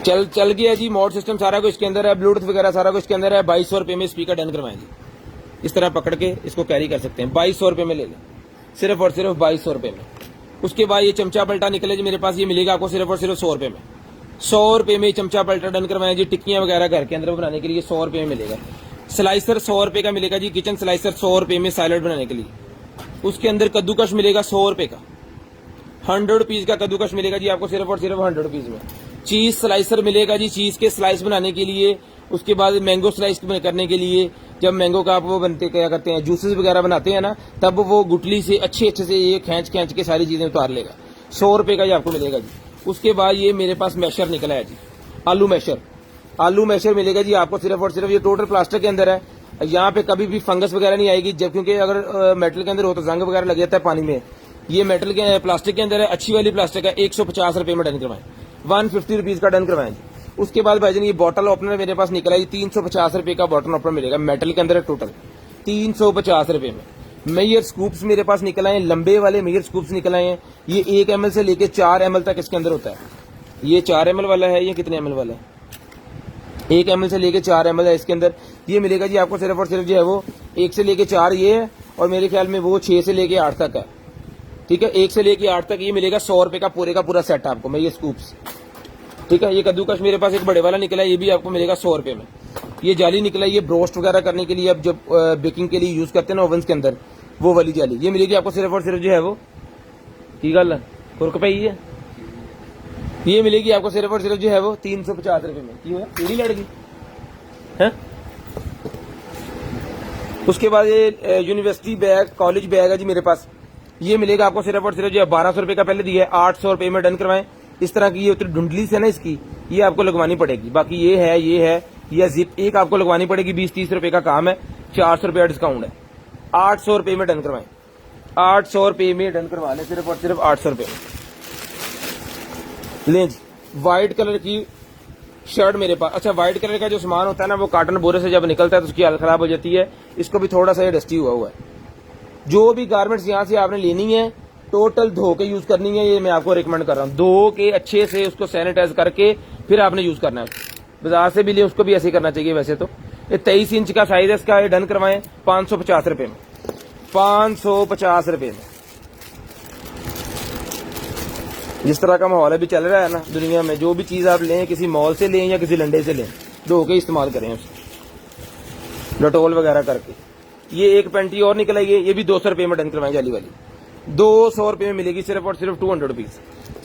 चल गया जी। मोड सिस्टम सारा कुछ इसके अंदर है, ब्लूटूथ वगैरह सारा कुछ इसके अंदर है। 2200 रुपए में स्पीकर डन करवाएं जी। इस तरह पकड़ के इसको कैरी कर सकते हैं, 2200 रुपए में ले लें, सिर्फ और सिर्फ 2200 रुपए में। उसके बाद ये चमचा पलटा निकले जी मेरे पास, ये मिलेगा आपको सिर्फ और सिर्फ 100 रुपए में। 100 रुपए में चमचा पलटा डन करवाएं जी। टिक्कियां वगैरह घर के अंदर बनाने के लिए 100 रुपए में मिलेगा। स्लाइसर 100 रुपए का मिलेगा जी, किचन स्लाइसर 100 रुपए में सैलेड बनाने के लिए। उसके अंदर कद्दूकश मिलेगा 100 रुपए का, 100 रुपीज का कद्दूकश मिलेगा जी आपको सिर्फ और सिर्फ 100 रुपीज में। चीज स्लाइसर मिलेगा जी, चीज के स्लाइस बनाने के लिए। उसके बाद मैंगो स्लाइस करने के लिए, जब मैंगो का आप वो बनते क्या करते हैं, जूसेस वगैरह बनाते हैं ना, तब वो गुटली से अच्छे से ये खींच के सारी चीजें उतार लेगा। 100 रुपए का ये आपको मिलेगा जी। उसके बाद ये मेरे पास मैशर निकला है जी, आलू मैशर मिलेगा जी आपको सिर्फ और सिर्फ, ये टोटल प्लास्टिक के अंदर है। यहाँ पे कभी भी फंगस वगैरह नहीं आएगी, जब क्योंकि अगर मेटल के अंदर हो तो जंग वगैरह लग जाता है पानी में। ये मेटल के प्लास्टिक के अंदर है, अच्छी वाली प्लास्टिक है। 150 रुपए में डन करवाएं, 150 रुपीज का डन करवाएं। उसके बाद भाईजान ये बॉटल ओपनर मेरे पास निकला है, 350 रुपए का बॉटल ओपनर मिलेगा, मेटल के अंदर है, टोटल 350 रुपए में। मेयर स्कूप्स मेरे पास निकल आए, लंबे वाले मेयर स्कूप्स निकल आए हैं। ये 1 ml से लेके 4 ml तक इसके अंदर होता है। ये 4 ml वाला है, ये कितने ml वाला है, 1 ml से लेके 4 ml है इसके अंदर। ये मिलेगा जी आपको सिर्फ और सिर्फ जो है वो 1 से लेके 4 ये है, और मेरे ख्याल में वो 6 से लेके 8 तक है। ठीक है, 1 से लेके 8 तक ये मिलेगा 100 रुपए का पूरा सेट आपको, मैं ये स्कूप्स। ठीक है, ये कद्दूकश मेरे पास एक बड़े वाला निकला है, ये भी आपको मिलेगा 100 रुपए में। ये जाली निकला है, ये ब्रोस्ट वगैरह करने के लिए, अब जब बेकिंग के लिए यूज करते हैं ना ओवन के अंदर, वो वाली जाली ये मिलेगी आपको सिर्फ और सिर्फ जो है वो, की गल खुरक पाई है, ये मिलेगी आपको सिर्फ और सिर्फ जो है वो 350 रुपए में। क्यों है, सीढ़ी लड़ गई है। उसके बाद ये यूनिवर्सिटी बैग, कॉलेज बैग है जी मेरे पास, ये मिलेगा आपको सिर्फ और सिर्फ जो है 1200 रुपए का पहले दिया है, 800 रुपए में डन करवाएं। इस तरह की ये ढूंढली से ना इसकी, ये आपको लगवानी पड़ेगी। बाकी ये है या जिप एक आपको लगवानी पड़ेगी, 20-30 रुपए का काम है, 400 रुपया डिस्काउंट है। 800 रुपए में डन करवाएं, 800 रुपए में डन करवा लें, सिर्फ और सिर्फ 800 रुपए में। लें जी, व्हाइट कलर की शर्ट मेरे पास। अच्छा, व्हाइट कलर का जो सामान होता है ना, वो काटन बोरे से जब निकलता है तो उसकी हालत खराब हो जाती है। इसको भी थोड़ा सा ये डस्टी हुआ है। जो भी गारमेंट्स यहाँ से आपने लेनी है, टोटल धो के यूज करनी है, ये मैं आपको रिकमेंड कर रहा हूँ। धो के अच्छे से उसको सैनिटाइज करके फिर आपने यूज करना है। बाजार से भी ले, उसको भी ऐसे ही करना चाहिए वैसे तो। ये 23 इंच का साइज है इसका, ये डन करवाएं 550 रुपए में, 550 रुपए में। जिस तरह का माहौल अभी चल रहा है ना दुनिया में, जो भी चीज आप लें, किसी मॉल से लें या किसी लंडे से लें, धो के इस्तेमाल करें उसको, डटोल वगैरह करके। ये एक पेंटी और निकल आई है, ये भी 200 रुपए में डन करवाएं, जाली वाली 200 रुपए में मिलेगी, सिर्फ और सिर्फ 200 रुपीज,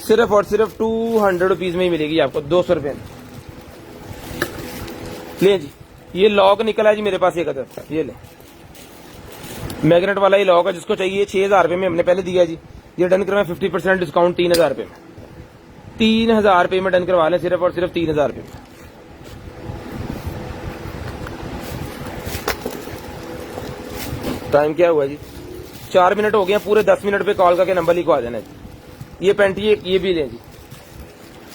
सिर्फ और सिर्फ 200 रुपीज में ही मिलेगी आपको, 200 रुपए में। ले जी, ये लॉक निकला है जी मेरे पास एक अदर, ये ले मैग्नेट वाला ही लॉक है, जिसको चाहिए 6000 रुपए में हमने पहले दिया जी। ये डन करवाएं 50% डिस्काउंट, 3000 रुपए में, 3000 रुपए में डन करवा लें, सिर्फ और सिर्फ 3000 रुपए में। टाइम क्या हुआ जी? 4 मिनट हो गए, पूरे 10 मिनट पे कॉल करके नंबर लिखवा देना जी। ये पैंट ये भी लें जी,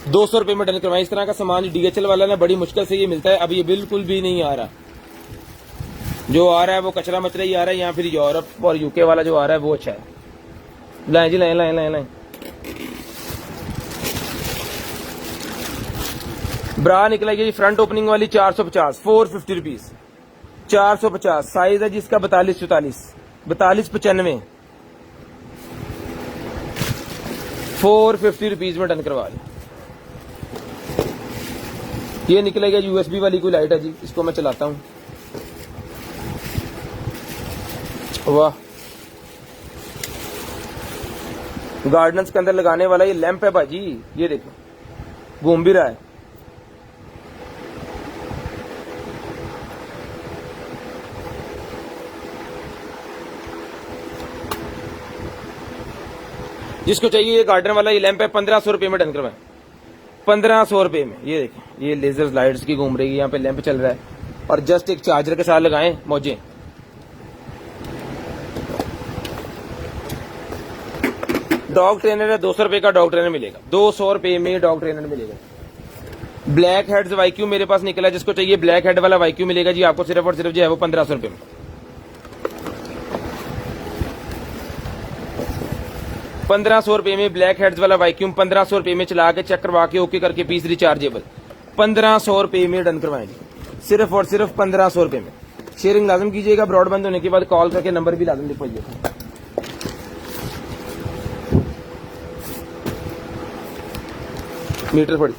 200 रुपए में डन करवाएं। इस तरह का सामान DHL वाला ना बड़ी मुश्किल से ये मिलता है, अब ये बिल्कुल भी नहीं आ रहा। जो आ रहा है वो कचरा मचरा ही आ रहा है, या फिर यूरोप और UK वाला जो आ रहा है वो अच्छा है। लाएं जी, लाएं लाएं लाएं लाएं। ब्रा निकलेगी जी फ्रंट ओपनिंग वाली 450, 450 रुपीज, 450। साइज है जिसका 42-44, 42-95, 450 रुपीज में डन करवा लें। ये निकलेगा USB वाली कोई लाइट है जी, इसको मैं चलाता हूं। वाह, गार्डन्स के अंदर लगाने वाला ये लैंप है भाजी, ये देखो घूम भी रहा है। जिसको चाहिए ये गार्डन वाला ये लैंप है, 1500 रुपए में डन करवाएं, 1500 रुपए में। ये देखें, ये लेजर लाइट्स की घूम रही है, यहाँ पे लैंप चल रहा है, और जस्ट एक चार्जर के साथ लगाएं, मौजे। डॉग ट्रेनर है, 200 रुपए का डॉग ट्रेनर मिलेगा, 200 रुपए में डॉग ट्रेनर मिलेगा। ब्लैक हेड्स वाईक्यू मेरे पास निकला है, जिसको चाहिए ब्लैक हेड वाला वाईक्यू मिलेगा जी आपको सिर्फ और सिर्फ जो है वो 1500 रुपए में। ₹1500 में ब्लैक हेड्स वाला वैक्यूम, 1500 रुपए में चला के चेक करवा के ओके करके पीस रिचार्जेबल, 1500 रुपए में डन करवाएं जी, सिर्फ और सिर्फ 1500 रुपए में। शेयरिंग लाजम कीजिएगा, ब्रॉडबैंड होने के बाद कॉल करके नंबर भी लाजम लिखवाइएगा। मीटर पड़ी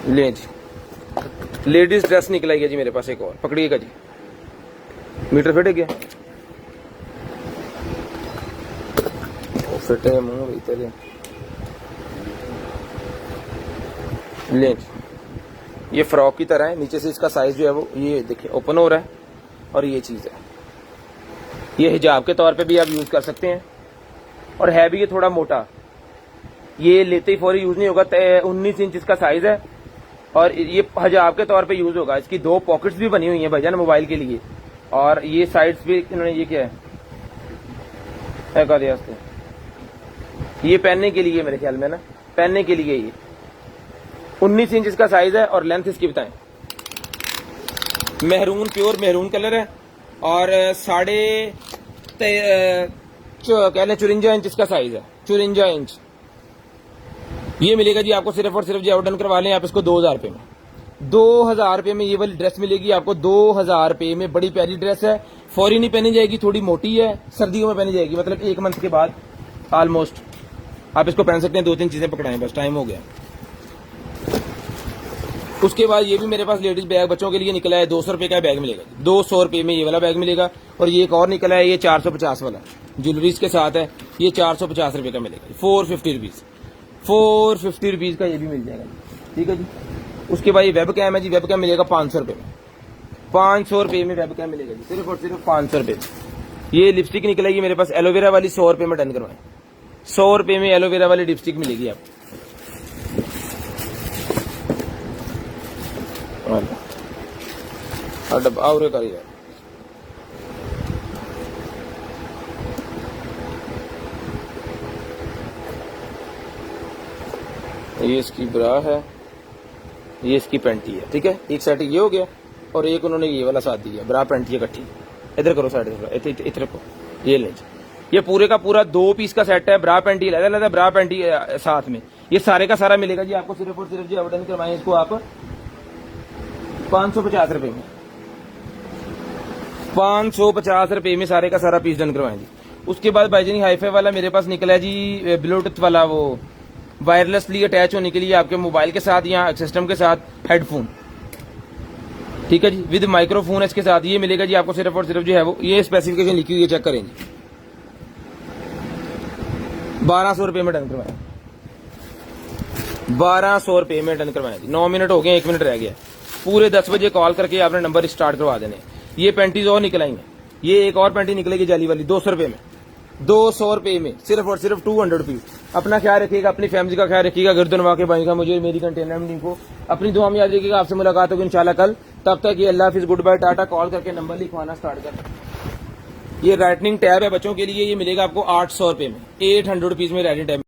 ले जी, लेडीज ड्रेस निकला गया जी मेरे पास एक और, पकड़िएगा जी। मीटर फिट गया, फिट है मुंह भीतर है। ले जी, ये फ्रॉक की तरह है, नीचे से इसका साइज जो है वो ये देखिए ओपन हो रहा है, और ये चीज है, ये हिजाब के तौर पे भी आप यूज कर सकते हैं, और है भी ये थोड़ा मोटा, ये लेते ही फौरी यूज नहीं होगा। 19 इंच इसका साइज है, और ये हिजाब के तौर पे यूज होगा। इसकी 2 पॉकेट्स भी बनी हुई हैं भाईजान मोबाइल के लिए, और ये साइड्स भी इन्होंने ये क्या है ये पहनने के लिए, मेरे ख्याल में ना पहनने के लिए। ये 19 इंच इसका साइज है, और लेंथ इसकी बताएं, मेहरून, प्योर मेहरून कलर है, और कह लें 54 इंच इसका साइज है, 54 इंच। ये मिलेगा जी आपको सिर्फ और सिर्फ जो डन करवा लें आप इसको 2000 रुपए में, 2000 रुपए में ये वाली ड्रेस मिलेगी आपको 2000 रुपए में। बड़ी प्यारी ड्रेस है, फौरी नहीं पहनी जाएगी, थोड़ी मोटी है, सर्दियों में पहनी जाएगी, मतलब 1 मंथ के बाद ऑलमोस्ट आप इसको पहन सकते हैं। 2-3 चीजें पकड़ाएं, बस टाइम हो गया। उसके बाद ये भी मेरे पास लेडीज बैग बच्चों के लिए निकला है, 200 रुपए का बैग मिलेगा, 200 रुपए में ये वाला बैग मिलेगा। और ये एक और निकला है, ये 450 वाला ज्वेलरीज के साथ है, ये 450 रुपए का मिलेगा, 450 रुपीज, 450 रुपीज का ये भी मिल जाएगा, ठीक है जी। उसके बाद ये वेब कैम है जी, वेब कैम मिलेगा 500 रुपए में, 500 रुपए में वेब कैम मिलेगा जी, सिर्फ और सिर्फ 500 रुपए। ये लिपस्टिक निकलेगी मेरे पास एलोवेरा वाली, 100 रुपए में डन करवाएं, 100 रुपए में एलोवेरा वाली लिपस्टिक मिलेगी आपको। डब्बा और करिए, ये इसकी ब्रा है, ये इसकी पैंटी है, ठीक है। एक सेट ये हो गया, और एक उन्होंने ये वाला साथ दिया, ब्रा पैंटी इकट्ठी। इधर करो साइड से, इधर को ये ले, ये पूरे का पूरा 2 पीस का सेट है, ब्रा पैंटी लगा ब्रा पैंटी साथ में, ये सारे का सारा मिलेगा जी आपको सिर्फ और सिर्फ जो आवेदन करवाएं इसको आप 550 रुपए में, 550 रुपए में सारे का सारा पीस डन करवाएं जी। उसके बाद भाईजानी हाईफाई वाला मेरे पास निकला है जी, ब्लूटूथ वाला, वो वायरलेसली अटैच होने के लिए आपके मोबाइल के साथ या सिस्टम के साथ हेडफोन, ठीक है जी, विद माइक्रोफोन है इसके साथ। ये मिलेगा जी आपको सिर्फ और सिर्फ जो है वो, ये स्पेसिफिकेशन लिखी हुई है, चेक करें जी, 1200 रुपए में डन करवाएं, 1200 रुपए में डन करवाएं जी। 9 मिनट हो गए, 1 मिनट रह गया, पूरे 10 बजे कॉल करके आपने नंबर स्टार्ट करवा देने। ये पैंटीज और निकलाएंगे, ये एक और पैंटी निकलेगी जाली वाली 200 रुपए में, 200 रुपए में, सिर्फ और सिर्फ 200 रुपीज। अपना ख्याल रखिएगा, अपनी फैमिली का ख्याल रखिएगा, गर्दन वाके भाई का, मुझे मेरी कंटेनर को अपनी दुआ में याद रखिएगा। आपसे मुलाकात होगी इंशाल्लाह कल। तब तक ये अल्लाह हाफिज, गुड बाय, टाटा। कॉल करके नंबर लिखवाना स्टार्ट कर। ये राइटनिंग टैब है बच्चों के लिए, ये मिलेगा आपको 800 रुपए में, 800 रुपीज में राइटिंग टैब।